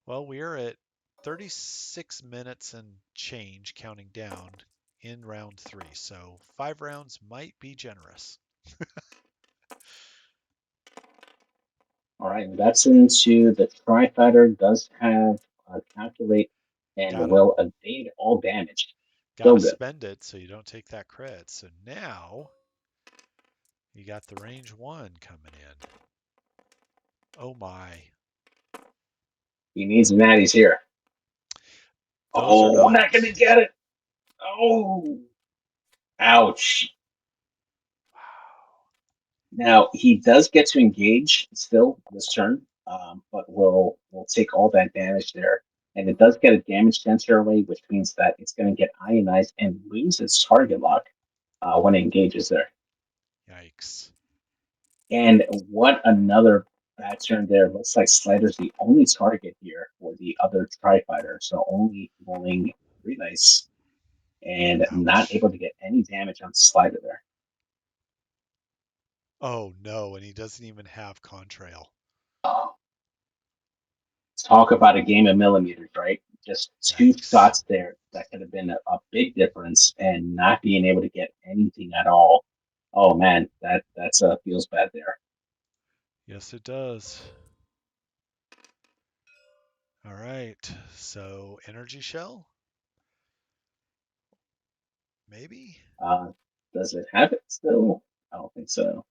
Well, we are at 36 minutes and change counting down in round three. So 5 rounds might be generous. All right, that's into the Tri-Fighter does have calculate and Gotta will evade all damage. Still gotta good. spend it so you don't take that crit. So now you got the range one coming in. Oh my. He needs natties here. Those are Oh, not not. gonna get it. Oh, ouch. Wow. Now he does get to engage still this turn, but will take all that damage there, and it does get a damage sensor array, which means that it's going to get ionized and lose its target lock when it engages there. Yikes. And what another bad turn there! Looks like Slider's the only target here for the other Tri Fighter, so only rolling three dice and not Ouch. able to get any damage on Slider there. Oh no, and he doesn't even have contrail. Talk about a game of millimeters, right? Just two Yikes. shots there that could have been a big difference, and not being able to get anything at all. Oh man, that's feels bad there. Yes, it does. All right. So energy shell, maybe? Uh, does it have it still? I don't think so.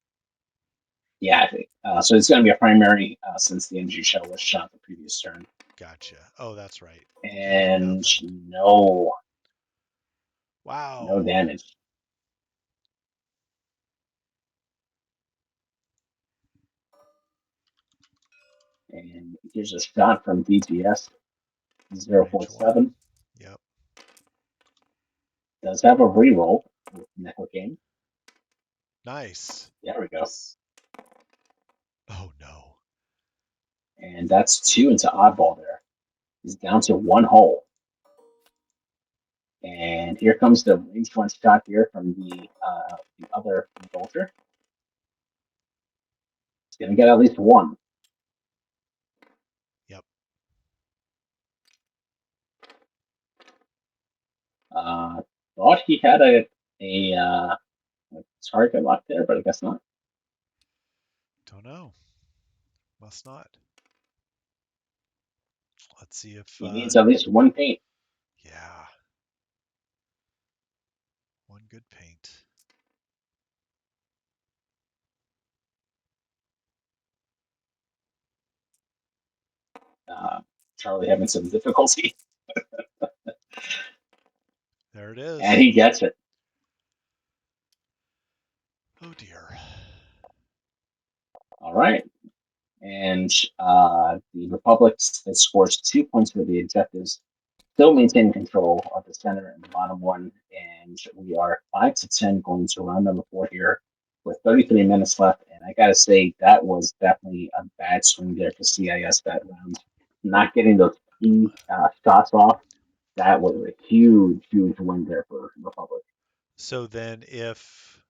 Yeah, I think so. It's going to be a primary since the energy shell was shot the previous turn, Gotcha. Oh, that's right. And and nothing. no, no Wow. damage. And here's a shot from DGS Range one. 047. Yep. Does have a reroll with networking. Nice. There we go. Oh no. And that's two into oddball there. He's down to one hole. And here comes the range one shot here from the other indulger. He's going to get at least one. Yep. Uh, Thought he had a target lock there, but I guess not. Don't know. Must not. Let's see if He needs at least one paint. yeah, one good paint. Uh, Charlie having some difficulty, There it and is. he gets it. Oh dear. All right. And the Republic scores 2 points for the objectives, still maintaining control of the center and the bottom one. And we are 5 to 10 going to round number four here with 33 minutes left. And I got to say, that was definitely a bad swing there for CIS that round. Not getting those key shots off, that was a huge, huge win there for Republic. So then if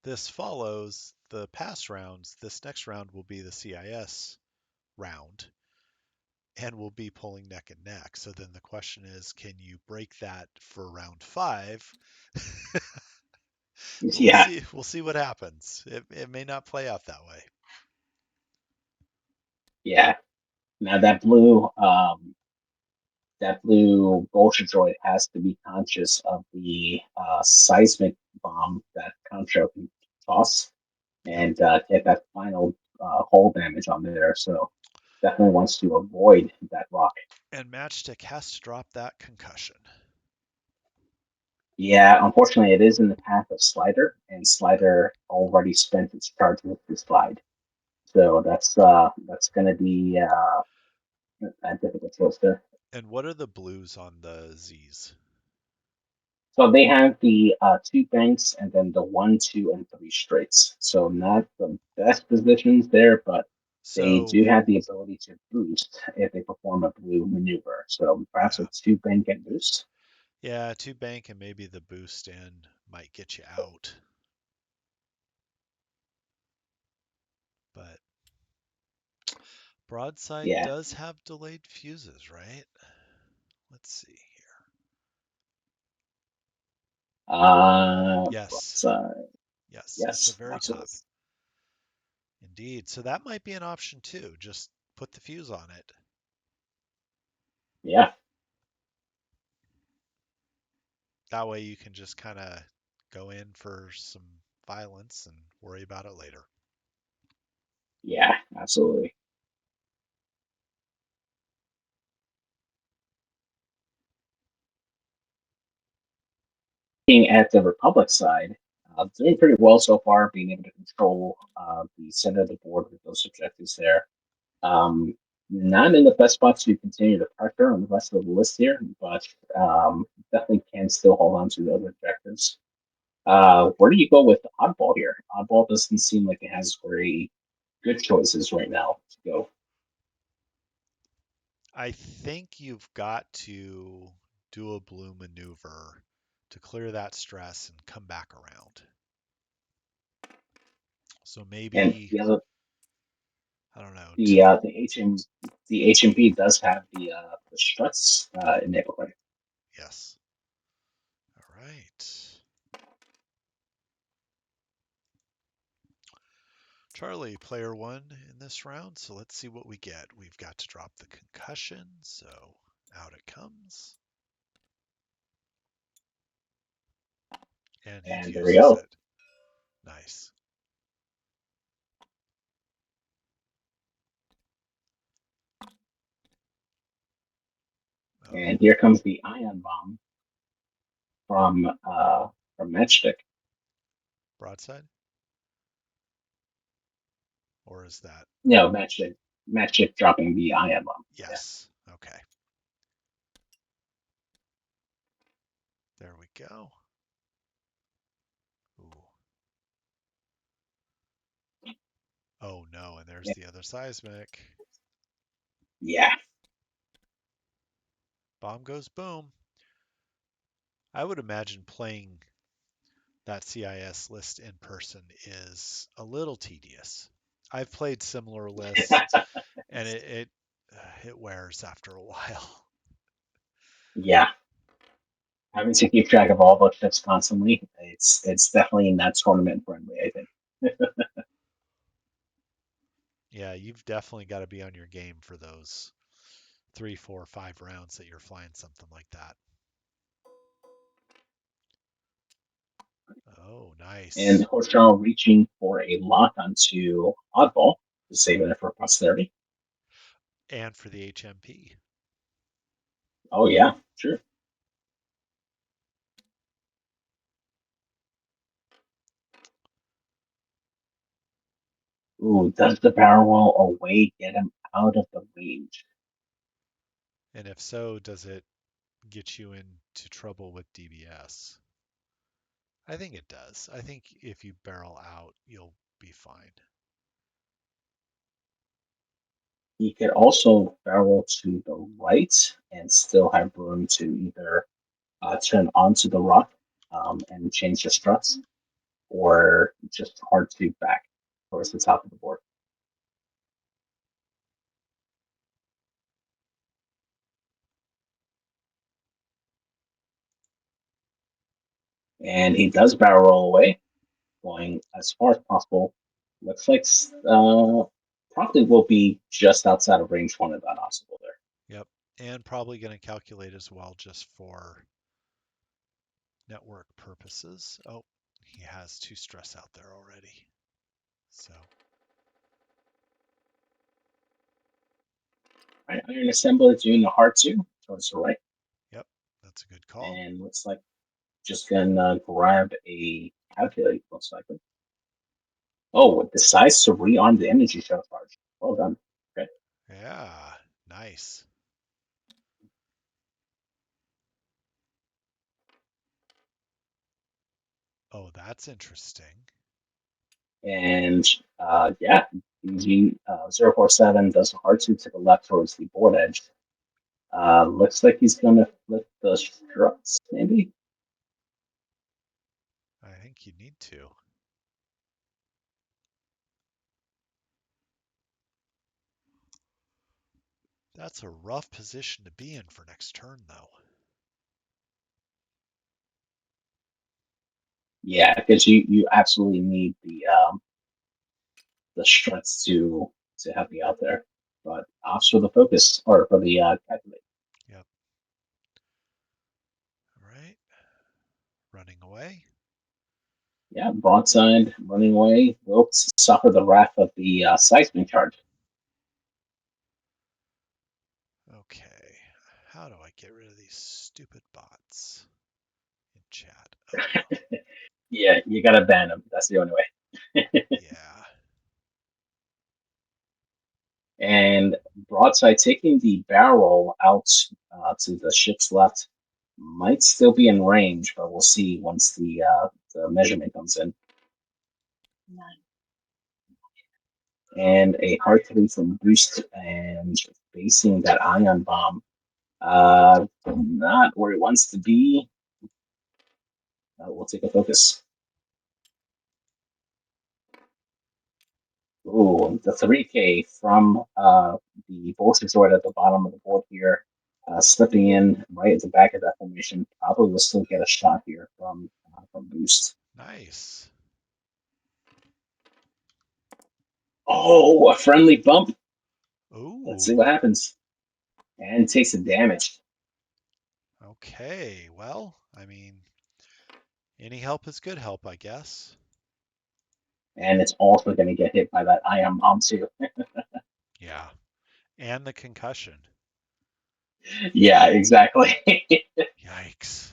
this follows the past rounds, this next round will be the CIS round and we'll be pulling neck and neck. So then the question is, can you break that for round five? But we'll Yeah, see. We'll see what happens. It may not play out that way. yeah. Now that blue Bolshoi droid has to be conscious of the seismic bomb that Contra can toss Yep. and get that final hull damage on there. So definitely wants to avoid that rock. And Matchstick has to drop that concussion. Yeah, unfortunately, it is in the path of Slider, and Slider already spent its charge with the slide. So that's going to be a difficult choice there. And what are the blues on the Z's? So they have the two banks and then the 1, 2, and 3 straights. So not the best positions there, but they So do have the ability to boost if they perform a blue maneuver. So perhaps a yeah, two bank and boost. yeah, two bank and maybe the boost in might get you out. But broadside Yeah. does have delayed fuses, right? Let's see here. Yes, But, yes, at the yes, very top. absolutely. Indeed. So that might be an option too. Just put the fuse on it. Yeah, That way you can just kind of go in for some violence and worry about it later. yeah, absolutely. Looking at the Republic side, doing pretty well so far, being able to control the center of the board with those objectives there. Um, Not in the best spot to continue to pressure on the rest of the list here, but definitely can still hold on to those objectives. Where do you go with Oddball here? Oddball doesn't seem like it has very good choices right now to go. I think you've got to do a blue maneuver to clear that stress and come back around. So And maybe, the other, I don't know. the HMP does have the struts enabled. Right? Yes. All right. Charlie, player one in this round. So let's see what we get. We've got to drop the concussion. So out it comes. And he And there we fuses go. it. Nice. And Oh, here comes the ion bomb from Matchstick. broadside? Or is that? No, Matchstick. Magic dropping the ion bomb. Yeah. Yes. Okay. There we go. Ooh. Oh no, and there's the other seismic. Yeah. Bomb goes boom. I would imagine playing that CIS list in person is a little tedious. I've played similar lists, and it wears after a while. Yeah. Having to keep track of all those ships constantly, it's definitely not tournament friendly, I think. Yeah, you've definitely got to be on your game for those 3, 4, 5 rounds that you're flying something like that. Oh, And nice. Horshaw reaching for a lock onto Oddball to save it for posterity. And for the HMP. Oh yeah, sure. Ooh, does the barrel roll away get him out of the range? And if so, does it get you into trouble with DBS? I think it does. I think if you barrel out, you'll be fine. He could also barrel to the right and still have room to either turn onto the rock and change the struts, or just hard to back towards the top of the board. And he does barrel roll away, going as far as possible. Looks like probably will be just outside of range one of that obstacle there. Yep. And probably going to calculate as well just for network purposes. Oh, he has 2 stress out there already. So, Right, Iron Assembler doing the hard two towards the right, yep, that's a good call. and looks like just gonna grab a calculate most likely. Oh, it decides to rearm the energy shell charge. Well done. Okay. Yeah, nice. Oh, that's interesting. And yeah, BG 047 does a hard two to the left towards the board edge. Looks like he's gonna flip the struts, maybe. I think you need to. That's a rough position to be in for next turn, though. Yeah, because you absolutely need the struts to help you out there. But opts for the focus or for the calculate. Yep. All right. Running away. Yeah, broadside running away will suffer the wrath of the seismic charge. Okay. How do I get rid of these stupid bots in chat? Oh, Yeah, you gotta ban them. That's the only way. yeah. And broadside taking the barrel out to the ship's left might still be in range, but we'll see once the measurement comes in. And a hard three from boost and facing that ion bomb. Not where it wants to be. We'll take a focus. Ooh, the 3K from the bolster sword at the bottom of the board here, slipping in right at the back of that formation. Probably will still get a shot here from boost. Nice. Oh, a friendly bump. Let's see Ooh. what happens. And takes the damage. Okay. Well, I mean, any help is good help, I guess. And it's also going to get hit by that ion bomb too. Yeah. And the concussion. Yeah, exactly. Yikes.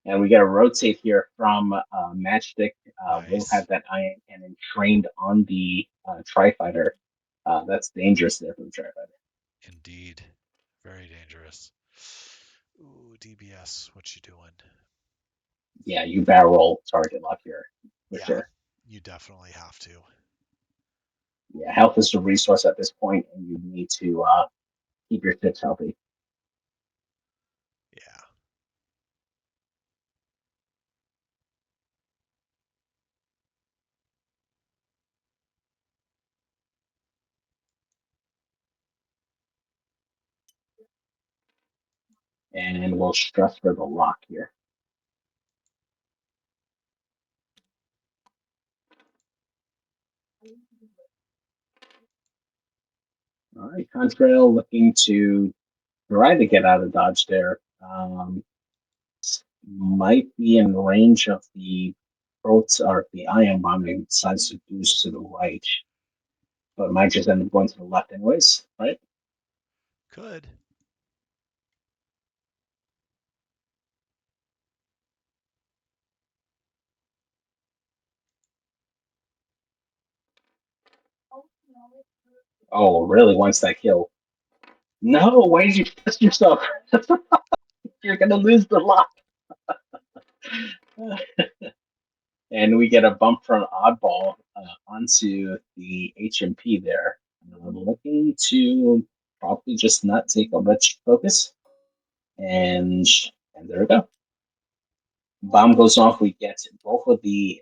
And we got to rotate here from Matchstick. We'll Nice. have that ion cannon trained on the Tri-Fighter. That's dangerous there for the Tri-Fighter. Indeed. Very dangerous. Ooh, DBS, what you doing? Yeah, you barrel roll target lock here for Yeah, sure. you definitely have to. Yeah, health is the resource at this point, and you need to keep your ships healthy. Yeah. And we'll stress for the lock here. All right, Contrail looking to try to get out of dodge there. Might be in range of the prots or the ion bomb and decides to boost to the right, but might just end up going to the left anyways, right? Could. Oh, really wants that kill. No, why did you test yourself? You're gonna lose the lock. And we get a bump from Oddball onto the HMP there. Looking to probably just not take a much focus. And and there we go. Bomb goes off. We get both of the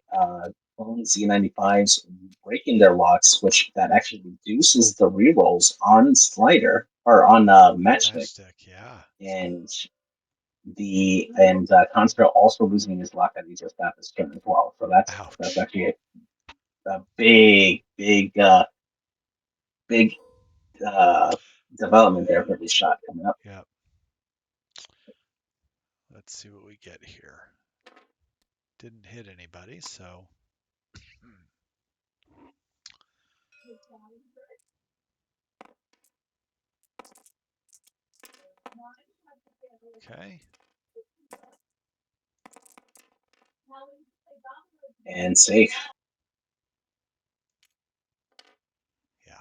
clone Z95s breaking their locks, which that actually reduces the rerolls on Slider or on Matchstick. Matchstick, yeah. And Conspiro also losing his lock that he just got this turn as well. So that's Ouch. actually a big uh, development there for this shot coming up. Yep. Let's see what we get here. Didn't hit anybody, so. Okay. And safe. Yeah.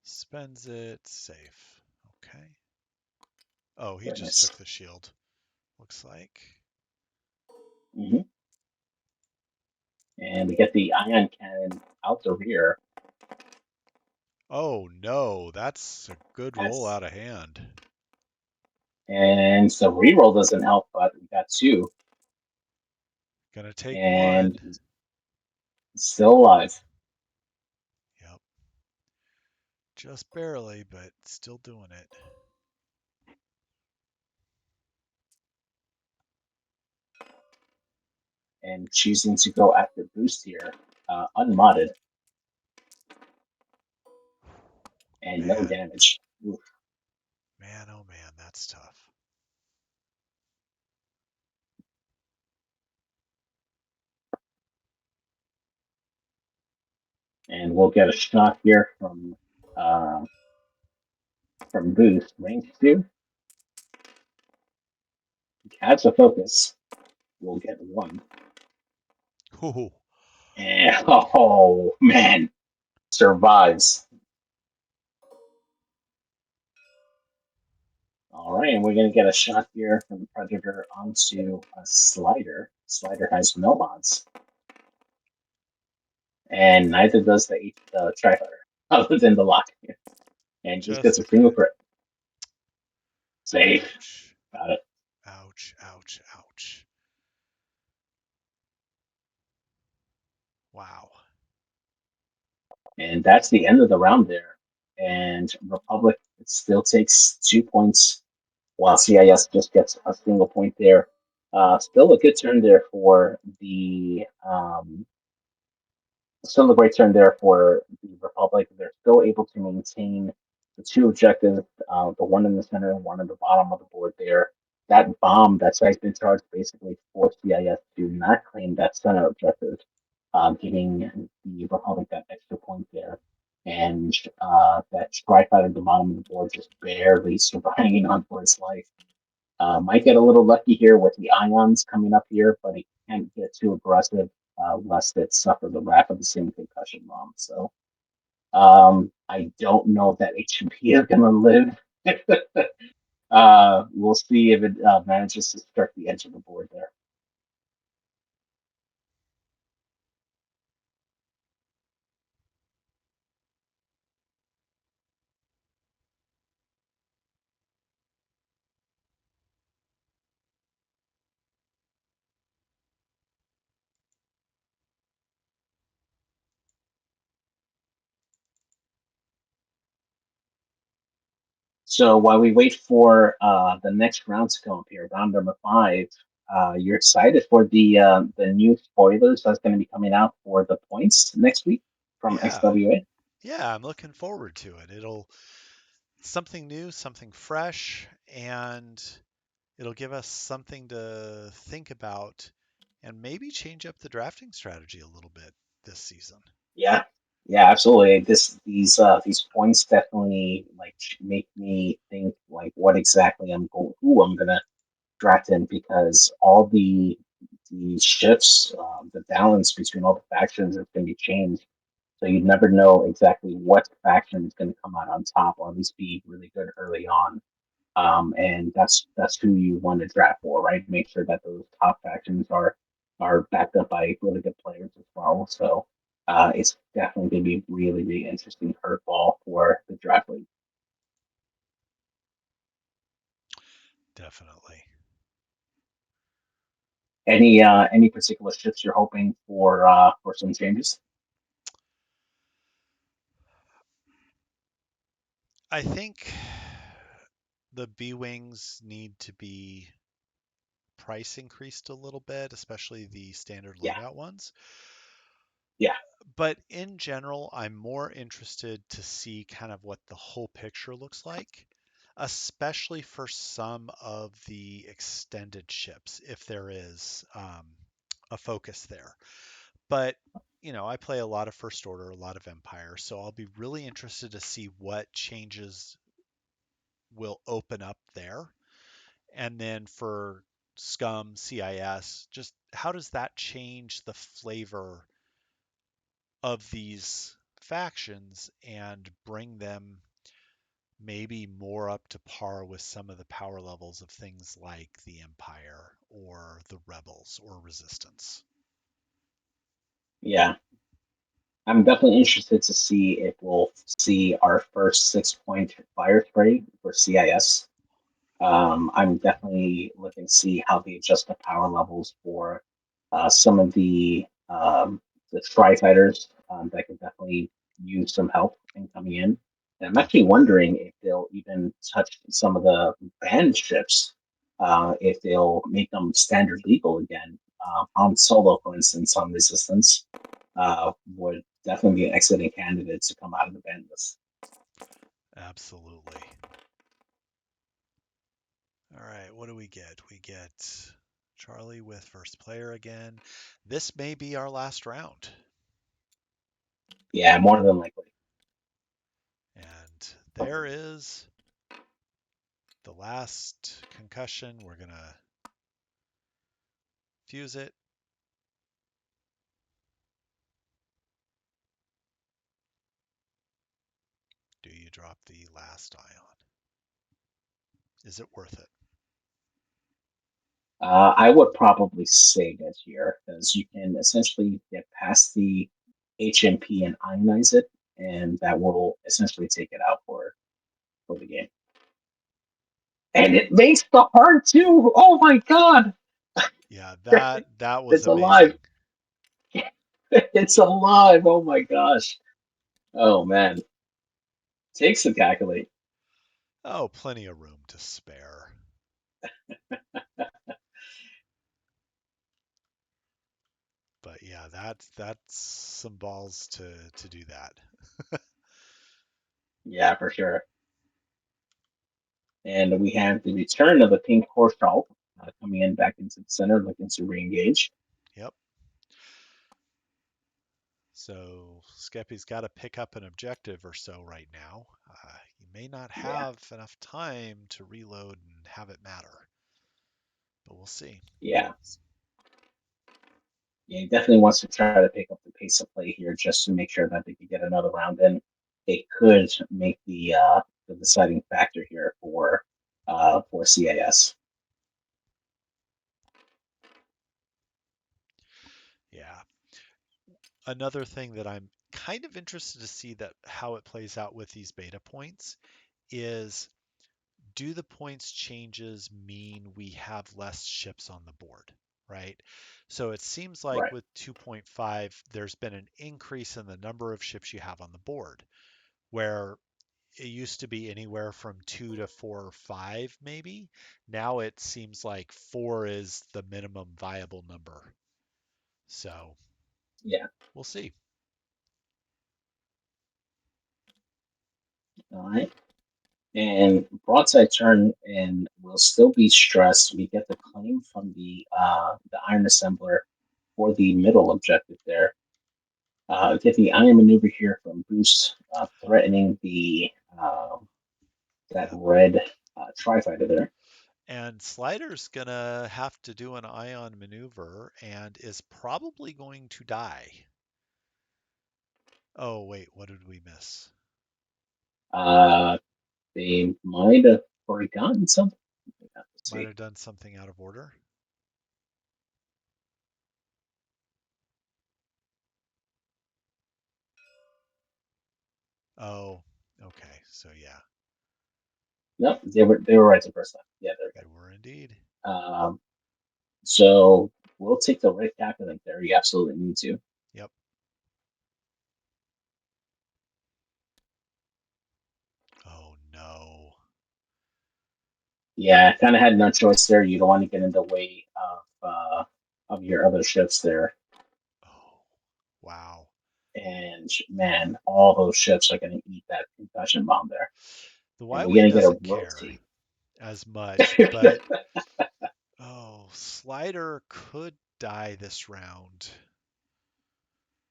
Spends it. Safe. Okay. Oh, he Very just nice. took the shield. Looks like. Mm-hmm. And we get the ion cannon out the rear. Oh no, that's a good roll That's out of hand. and the reroll doesn't help, but we got two Gonna take and one. still alive. Yep. Just barely, but still doing it. And choosing to go after boost here, unmodded and no Man, damage. Oof. man, oh man, that's tough. And we'll get a shot here from boost range two. Catch a focus. We'll get one. Ooh, And oh man, survives. All right, and we're gonna get a shot here from the Predator onto a Slider. Slider has no mods, and neither does the Tri-Fighter, other than the lock. And just gets just a a single crit. crit. Safe. Ouch. Got it. Ouch, ouch, ouch. Wow. And that's the end of the round there. And Republic still takes 2 points, while CIS just gets a single point there. Still a good turn there for the still a great turn there for the Republic. They're still able to maintain the two objectives, the one in the center and one at the bottom of the board there. That bomb that's been charged basically forced CIS to not claim that center objective, giving the Republic that extra point there. and that strike out at the bottom of the board just barely surviving on for its life. Might get a little lucky here with the ions coming up here, but it can't get too aggressive lest it suffer the wrath of the same concussion bomb. So I don't know if that HMP is going to live. We'll see if it manages to strike the edge of the board there. So while we wait for the next round to come up here, round number 5, you're excited for the new spoilers that's going to be coming out for the points next week from Yeah, XWA. yeah, I'm looking forward to it. It'll something new, something fresh, and it'll give us something to think about and maybe change up the drafting strategy a little bit this season. Yeah, yeah, absolutely. These points definitely like make me think like what exactly who I'm gonna draft in because all the shifts, the balance between all the factions is going to be changed. So you never know exactly what faction is going to come out on top, or at least be really good early on. And that's who you want to draft for, right? Make sure that those top factions are backed up by really good players as well. So it's definitely going to be really really interesting curveball for the draft league. Definitely. Any particular shifts you're hoping for some changes? I think the B Wings need to be price increased a little bit, especially the standard Yeah, loadout ones. yeah, But in general, I'm more interested to see kind of what the whole picture looks like, especially for some of the extended ships, if there is a focus there. But I play a lot of First Order, a lot of Empire, so I'll be really interested to see what changes will open up there. And then for Scum, CIS, just how does that change the flavor of these factions and bring them maybe more up to par with some of the power levels of things like the Empire or the Rebels or Resistance? yeah. I'm definitely interested to see if we'll see our first 6 point fire spray for CIS. I'm definitely looking to see how they adjust the power levels for some of the tri fighters that could definitely use some help in coming in. And I'm actually Definitely. wondering if they'll even touch some of the banned ships, if they'll make them standard legal again. On solo, for instance, on resistance, would definitely be an excellent candidate to come out of the ban list. Absolutely. All right, what do we get? We get Charlie with first player again. This may be our last round. Yeah, more than likely. And there is the last concussion. We're going to fuse it. Do you drop the last ion? Is it worth it? I would probably save it here because you can essentially get past the HMP and ionize it, and that will essentially take it out for the game. And it makes the heart too. Oh my god, Yeah, that was it's alive! amazing. It's alive! Oh my gosh! Oh man, takes to calculate. Oh, plenty of room to spare. But yeah, that's some balls to do that. Yeah, for sure. And we have the return of the pink horse troll coming in back into the center, looking to re-engage. Yep. So Skeppy's got to pick up an objective or so right now. He may not Yeah, have enough time to reload and have it matter, but we'll see. yeah, yeah. He definitely wants to try to pick up the pace of play here, just to make sure that they can get another round in. It could make the deciding factor here for CAS. Yeah. Another thing that I'm kind of interested to see that how it plays out with these beta points is, do the points changes mean we have less ships on the board, right? So it seems like Right. with 2.5, there's been an increase in the number of ships you have on the board, where it used to be anywhere from 2 to 4 or 5, maybe. Now it seems like 4 is the minimum viable number. So Yeah. we'll see. All right. And broadside turn and will still be stressed. We get the claim from the iron assembler for the middle objective there. Get the iron maneuver here from Boost, threatening the that Yeah. red tri fighter there. And Slider's gonna have to do an ion maneuver and is probably going to die. Oh, wait, what did we miss? Uh, they might have forgotten something. Let's Might see. have done something out of order. Oh, okay. So yeah, Nope, they were right the first time. Yeah, there they were indeed. we go. So we'll take the red calculator there. You absolutely need to. Yep. Oh no. Yeah, kind of had no choice there. You don't want to get in the way of your other ships there. Oh, wow. And man, all those ships are going to eat that concussion bomb there, The and we're Y-Wing going to get a doesn't care rotate. as much, but oh, Slider could die this round.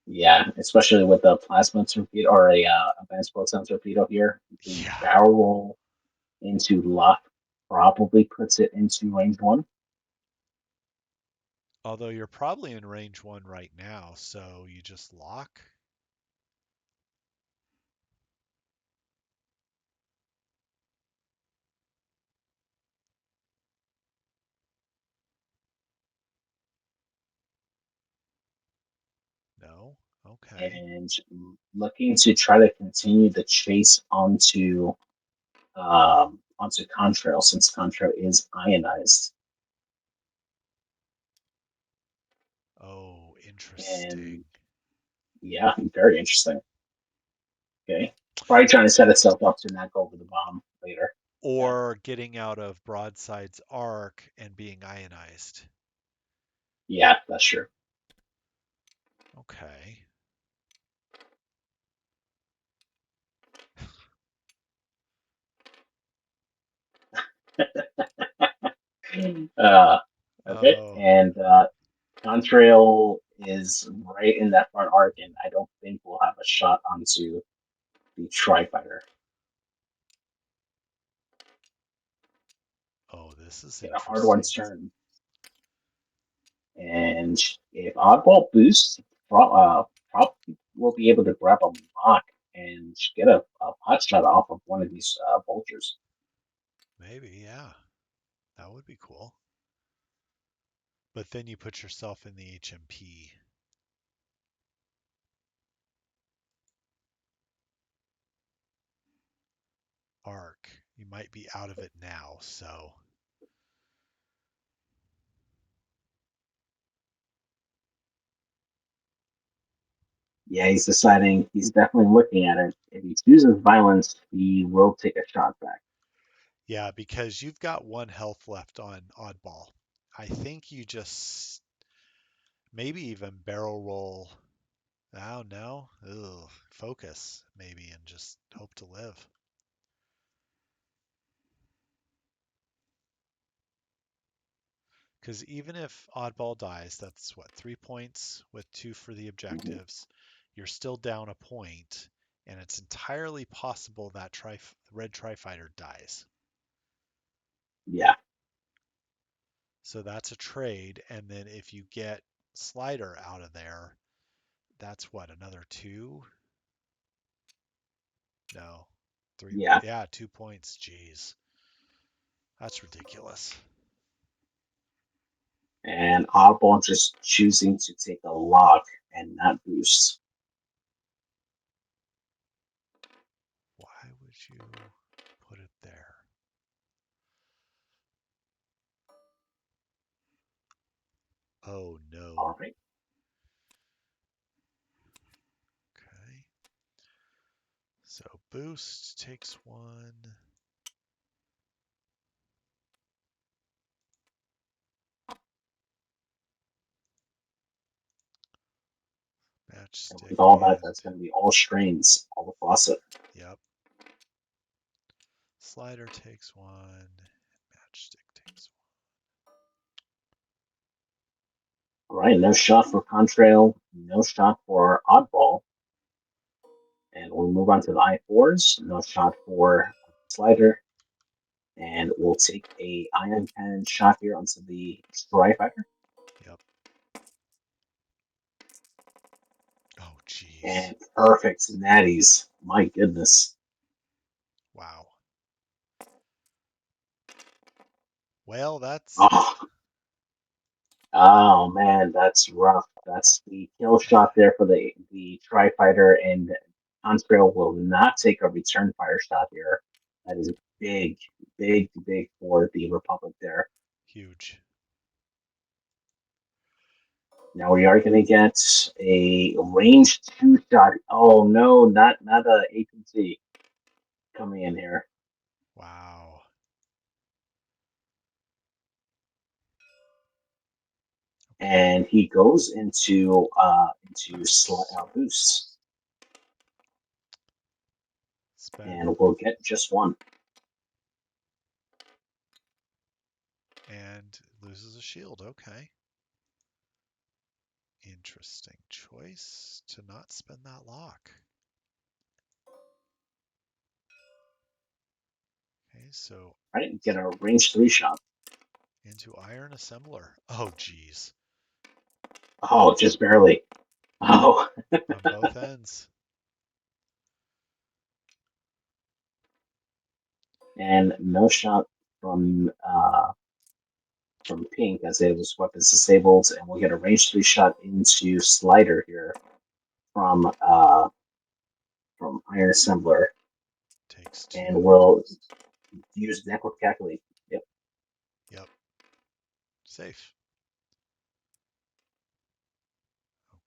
Yeah, especially with the plasma torpedo or a advanced proton torpedo here, the Yeah. barrel roll into lock probably puts it into range one. Although you're probably in range one right now, so you just lock. No? Okay. And looking to try to continue the chase onto Contrail since Contrail is ionized. Oh, interesting. And yeah, very interesting. Okay. Probably trying to set itself up to not go over the bomb later. Yeah. Or getting out of Broadside's arc and being ionized. Yeah, that's true. Okay. Uh, okay. Oh, And Contrail is right in that front arc, and I don't think we'll have a shot onto the Tri Fighter. oh, this is Get a hard one interesting. turn. And if Oddball boosts, probably will be able to grab a mock and get a pot shot off of one of these vultures. Maybe, yeah. That would be cool. But then you put yourself in the HMP arc. You might be out of it now, so Yeah, he's deciding. He's definitely looking at it. If he chooses violence, he will take a shot back. yeah, because you've got one health left on Oddball. I think you just maybe even barrel roll. Oh no. Ugh. Focus, maybe, and just hope to live. Because even if Oddball dies, that's what, 3 points with two for the Mhm. objectives. you're still down a point, and it's entirely possible that red tri-fighter dies. Yeah, So that's a trade, and then if you get Slider out of there, that's what, another two? No, three. yeah. Yeah, 2 points. Jeez, that's ridiculous. And Oddball just choosing to take a lock and not boost. Why would you put it there? Oh no. All right. Okay. So boost takes one. And Matchstick with all that, and that's going to be all strains, all the faucet. yep. Slider takes one. Matchstick takes All right, no shot for Contrail, no shot for Oddball. And we'll move on to the I4s. No shot for Slider. And we'll take a Ion Cannon shot here onto the Strike Fighter. one. Yep. Oh jeez. And perfect natties. My goodness. Wow. Well, that's Oh, oh man, that's rough. That's the kill shot there for the Tri Fighter, and Contrail will not take a return fire shot here. That is big, big for the Republic there. huge. Now we are going to get a range two shot. Oh no, not a APC coming in here, Wow. Okay. and he goes into Boost. boost, Spend and we'll get just one. and loses a shield. Okay. Interesting choice to not spend that lock. Okay, so Right, get a range three shot. into Iron Assembler. Oh, geez. Oh, just barely. Oh, On both ends. and no shot from Pink as it was weapons disabled, and we'll get a range three shot into Slider here from Iron Assembler, Takes and two. we'll use network calculate. Yep. Yep. Safe.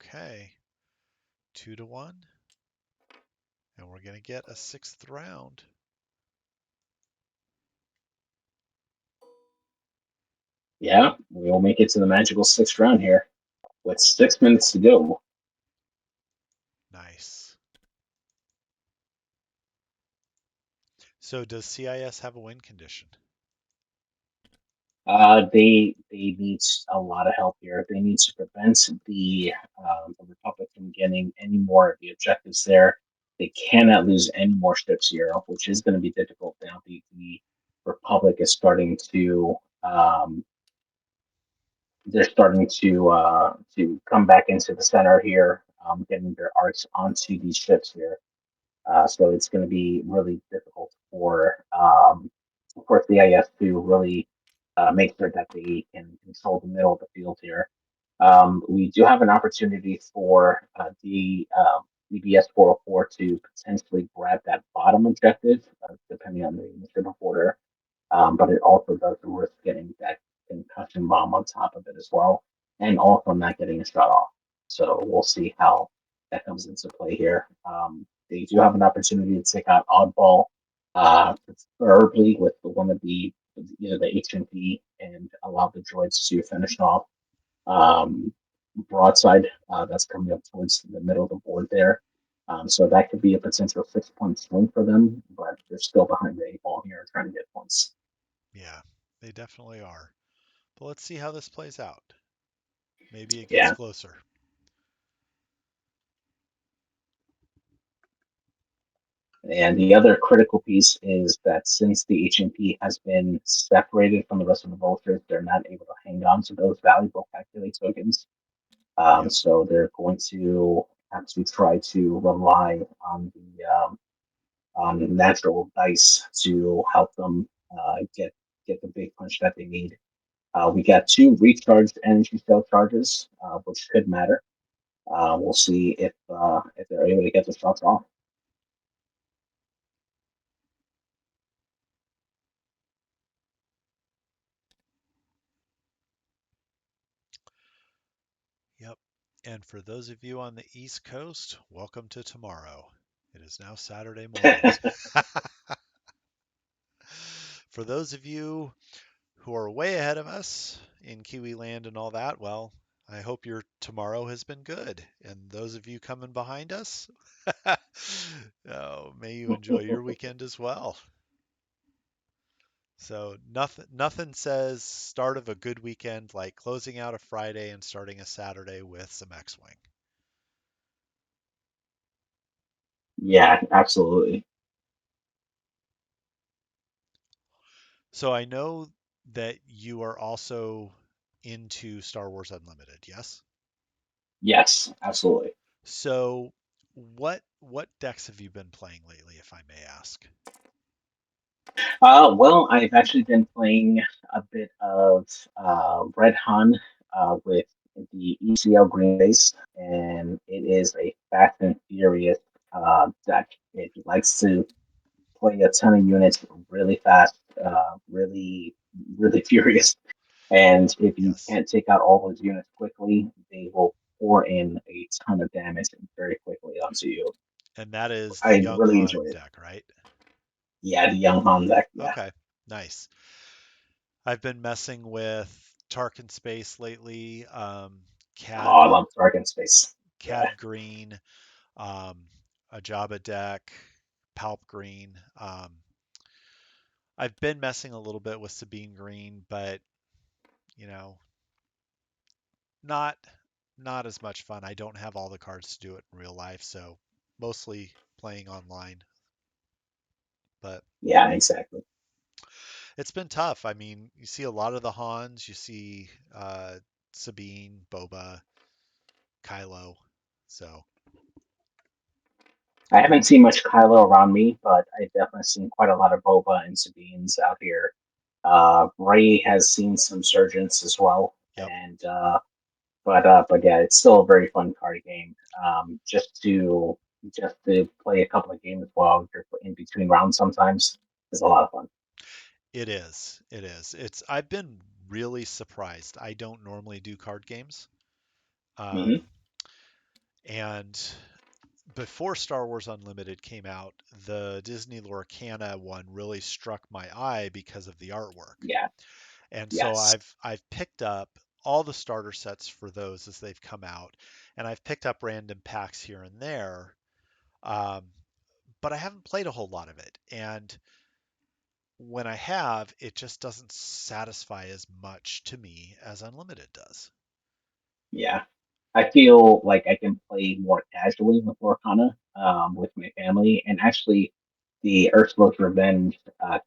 Okay. 2-1. And we're going to get a sixth round. Yeah, we will make it to the magical sixth round here with 6 minutes to go. Nice. So does CIS have a win condition? They need a lot of help here. They need to prevent the Republic from getting any more of the objectives there. They cannot lose any more ships here, which is going to be difficult now. The Republic is starting to they're starting to come back into the center here, getting their arcs onto these ships here. So it's going to be really difficult for CIS to really make sure that they can control the middle of the field here. We do have an opportunity for the DBS 404 to potentially grab that bottom objective, depending on the initiative order. But it also does risk getting that concussion bomb on top of it as well, and also not getting a shot off. So we'll see how that comes into play here. They do have an opportunity to take out Oddball, preferably with one of the HMP, and allow the droids to finish off um, broadside that's coming up towards the middle of the board there. So that could be a potential 6 point swing for them, but they're still behind the eight ball here trying to get points. Yeah, they definitely are. But let's see how this plays out. Maybe it gets Yeah. closer. And the other critical piece is that since the HMP has been separated from the rest of the vultures, they're not able to hang on to those valuable calculate tokens. Yep. So they're going to have to try to rely on natural dice to help them get the big punch that they need. We got two recharged energy cell charges, which could matter. We'll see if they're able to get the shots off. Yep. And for those of you on the East Coast, welcome to tomorrow. It is now Saturday morning. For those of you who are way ahead of us in Kiwi land and all that, well, I hope your tomorrow has been good. And those of you coming behind us, oh, may you enjoy your weekend as well. So nothing says start of a good weekend like closing out a Friday and starting a Saturday with some X-Wing. Yeah, absolutely. So I know that you are also into Star Wars Unlimited, yes? Yes, absolutely. So what decks have you been playing lately, if I may ask? Well, I've actually been playing a bit of Red Hun with the ECL Green base, and it is a fast and furious deck. It likes to play a ton of units really fast, really furious. And if you Yes. can't take out all those units quickly, they will pour in a ton of damage very quickly onto you. And that is the I Young really enjoy Han it. deck, right? Yeah, the Young Han deck. Yeah. Okay. Nice. I've been messing with Tarkin Space lately, Oh, I CAD love Target Space. Yeah. CAD Green, um, a Jabba deck, Palp Green. I've been messing a little bit with Sabine Green, but you know, not not as much fun. I don't have all the cards to do it in real life, so mostly playing online. But Yeah, exactly. it's been tough. I mean, you see a lot of the Hans, you see Sabine, Boba, Kylo. So, I haven't seen much Kylo around me, but I've definitely seen quite a lot of Boba and Sabines out here. Ray has seen some Surgeons as well, yep, and but yeah, it's still a very fun card game. Just to play a couple of games while you're in between rounds sometimes is a lot of fun. it is. It is. It's I've been really surprised. I don't normally do card games. Um, Hmm. and before Star Wars Unlimited came out, the Disney Lorcana one really struck my eye because of the artwork. Yeah. And so Yes. I've picked up all the starter sets for those as they've come out, and I've picked up random packs here and there. Um, but I haven't played a whole lot of it. And when I have, it just doesn't satisfy as much to me as Unlimited does. Yeah. I feel like I can play more casually with Lorcana with my family, and actually, the Ursula's Revenge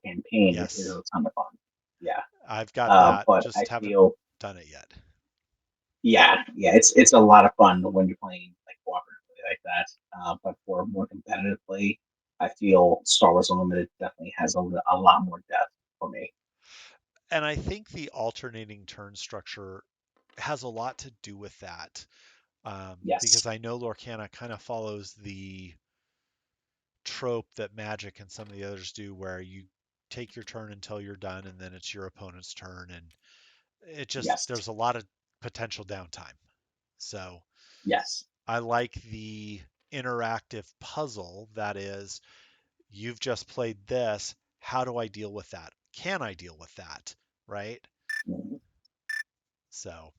campaign is Yes, a ton of fun. Yeah, I've got that, but I just haven't feel done it yet. yeah, it's a lot of fun when you're playing like cooperatively like that. But for more competitive play, I feel Star Wars Unlimited definitely has a lot more depth for me. And I think the alternating turn structure has a lot to do with that. Because Yes, I know Lorcana kind of follows the trope that Magic and some of the others do, where you take your turn until you're done, and then it's your opponent's turn, and it just yes, there's a lot of potential downtime. So yes, I like the interactive puzzle that is, you've just played this. How do I deal with that? Can I deal with that? Right? mhm, So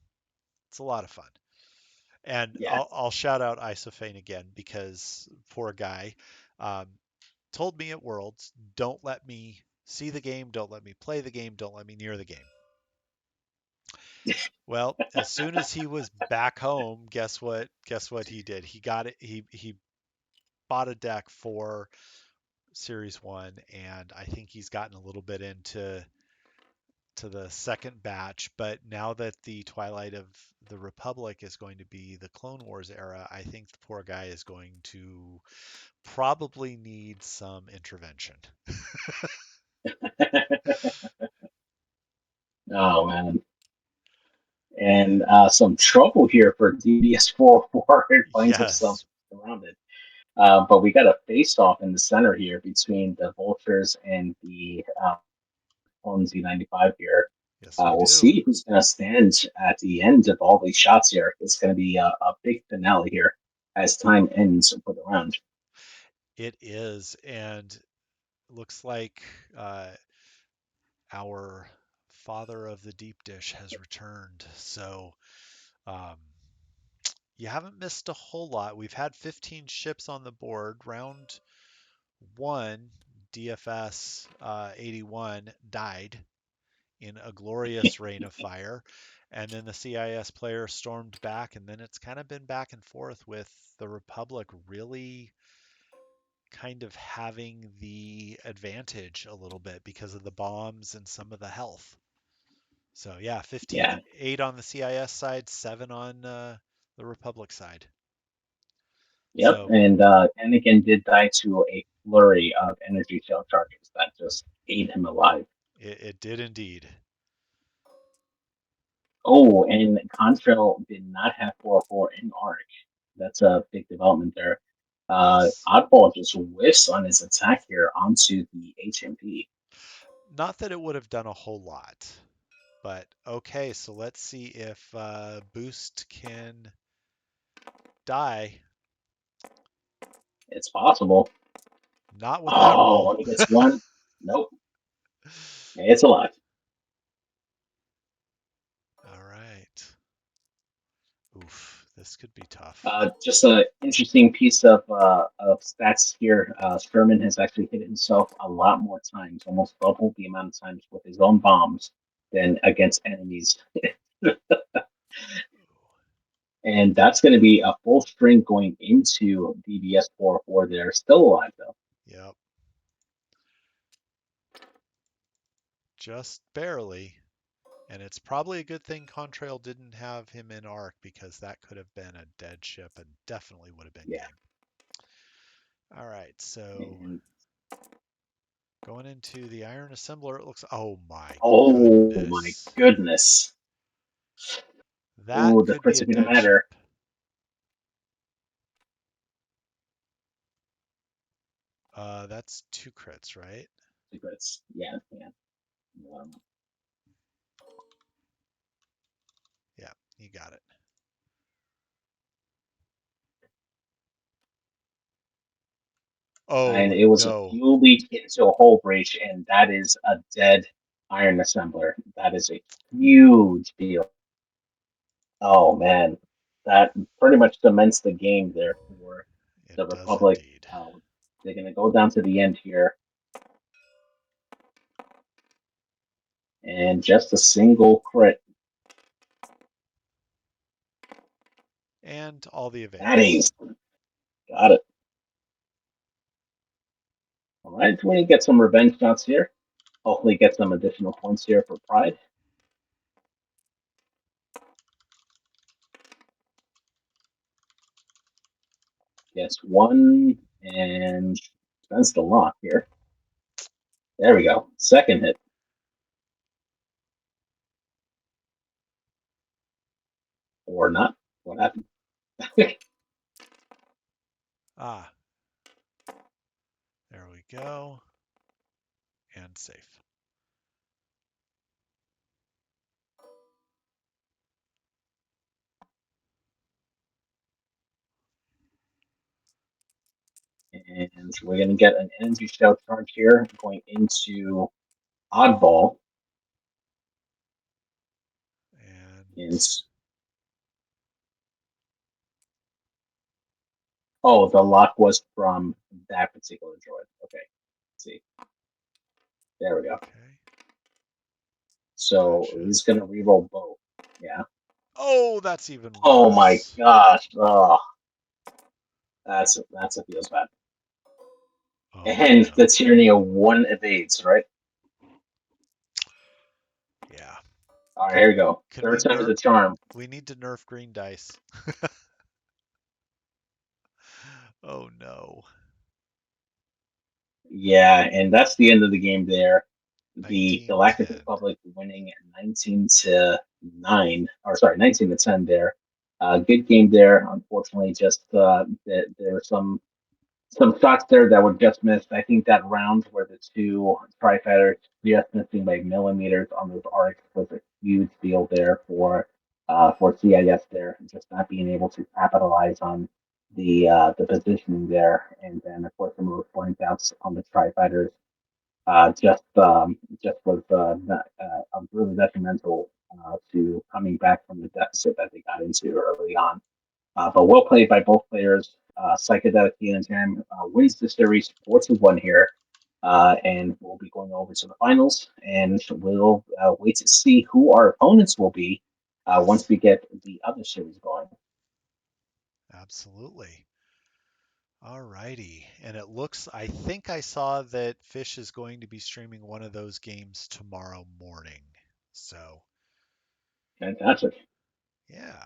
it's a lot of fun. And yeah. I'll shout out Isophane again because poor guy. Um, told me at Worlds, don't let me see the game, don't let me play the game, don't let me near the game. Well, as soon as he was back home, guess what? Guess what he did? He got it. He bought a deck for Series 1, and I think he's gotten a little bit into the second batch, but now that the Twilight of the Republic is going to be the Clone Wars era, I think the poor guy is going to probably need some intervention. Oh man, and some trouble here for DBS 404. It finds Yes. ourselves surrounded. But we got a face off in the center here between the Vultures and the Clone Z95 here. Yes, we We'll do. see who's going to stand at the end of all these shots here. It's going to be a big finale here as time ends for the round. It is, and looks like uh, our father of the deep dish has returned. So um, you haven't missed a whole lot. We've had 15 ships on the board. Round one, DFS 81 died in a glorious rain of fire. And then the CIS player stormed back, and then it's kind of been back and forth with the Republic really kind of having the advantage a little bit because of the bombs and some of the health. So yeah, Yeah. 15-8 on the CIS side, 7 on the Republic side. Yep. So And Anakin did die to a flurry of energy shell charges that just ate him alive. it did indeed. Oh, and Contrail did not have 404 in Arc. That's a big development there. Yes. Oddball just whiffs on his attack here onto the HMP. Not that it would have done a whole lot, but okay. So let's see if Boost can die. It's possible. Not with that Oh, roll. only gets one. Nope. It's alive. All right. Oof, this could be tough. Just an interesting piece of stats here. Sherman has actually hit himself a lot more times, almost double the amount of times with his own bombs than against enemies. And that's going to be a full string going into DBS 404. They're still alive, though. Yep, just barely. And it's probably a good thing Contrail didn't have him in Arc because that could have been a dead ship and definitely would have been Yeah. game. All right, so And going into the Iron Assembler, it looks. Oh my oh my goodness. goodness. That Ooh, the could be crits a are going to dead matter. ship. That's 2 crits, right? The crits. Yeah, yeah. Yeah, you got it. And Oh it was a no. fuel leak into a hull breach, and that is a dead iron assembler. That is a huge deal. Oh man, that pretty much cements the game there for It the does Republic. indeed. They're going to go down to the end here, and just a single crit. And all the That evades. is got it. All right, we're going to get some revenge shots here. Hopefully, get some additional points here for Pride. Gets one and spends the lock here. There we go. Second hit. Or not. What happened? Ah, there we go. And safe. And we're going to get an energy shell charge here going into Oddball. And And oh, the lock was from that particular droid. Okay. Let's see. There we go. okay. So Gotcha. this is going to reroll both. Yeah. Oh, that's even Oh my worse. gosh. Oh, that's a feels bad. Oh And the no. tyranny of one evades, right? Yeah. All right, Can here we go. can Third we time is nerf? a charm. We need to nerf green dice. Oh no. Yeah, and that's the end of the game there. The Galactic 1910. Republic winning 19 to 9, or sorry, 19 to 10 there. Good game there. Unfortunately, just there were some shots there that were just missed. I think that round where the two tri fighters just missing by millimeters on those arcs was a huge deal there for CIS there, just not being able to capitalize on the positioning there, and then of course some of those point outs on the tri fighters just was really detrimental to coming back from the deficit that they got into early on. But well played by both players. Psychedelic Ian Jam wins the series 4-1 here. And we'll be going over to the finals, and we'll wait to see who our opponents will be once we get the other series going. Absolutely. All righty. And it looks, I think I saw that Fish is going to be streaming one of those games tomorrow morning. So, Fantastic. yeah.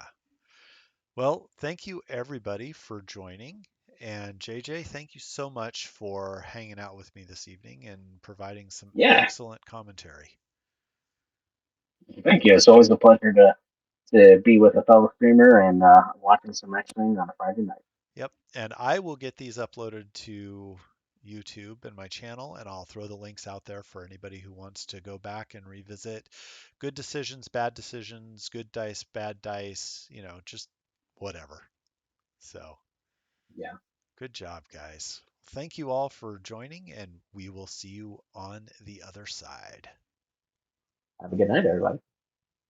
Well, thank you everybody for joining. And JJ, thank you so much for hanging out with me this evening and providing some Yeah, excellent commentary. thank you. It's always a pleasure to be with a fellow streamer and watching some wrestling on a Friday night. Yep. And I will get these uploaded to YouTube and my channel, and I'll throw the links out there for anybody who wants to go back and revisit good decisions, good dice, bad dice, just whatever. So, Yeah. good job, guys. Thank you all for joining, and we will see you on the other side. Have a good night, everybody.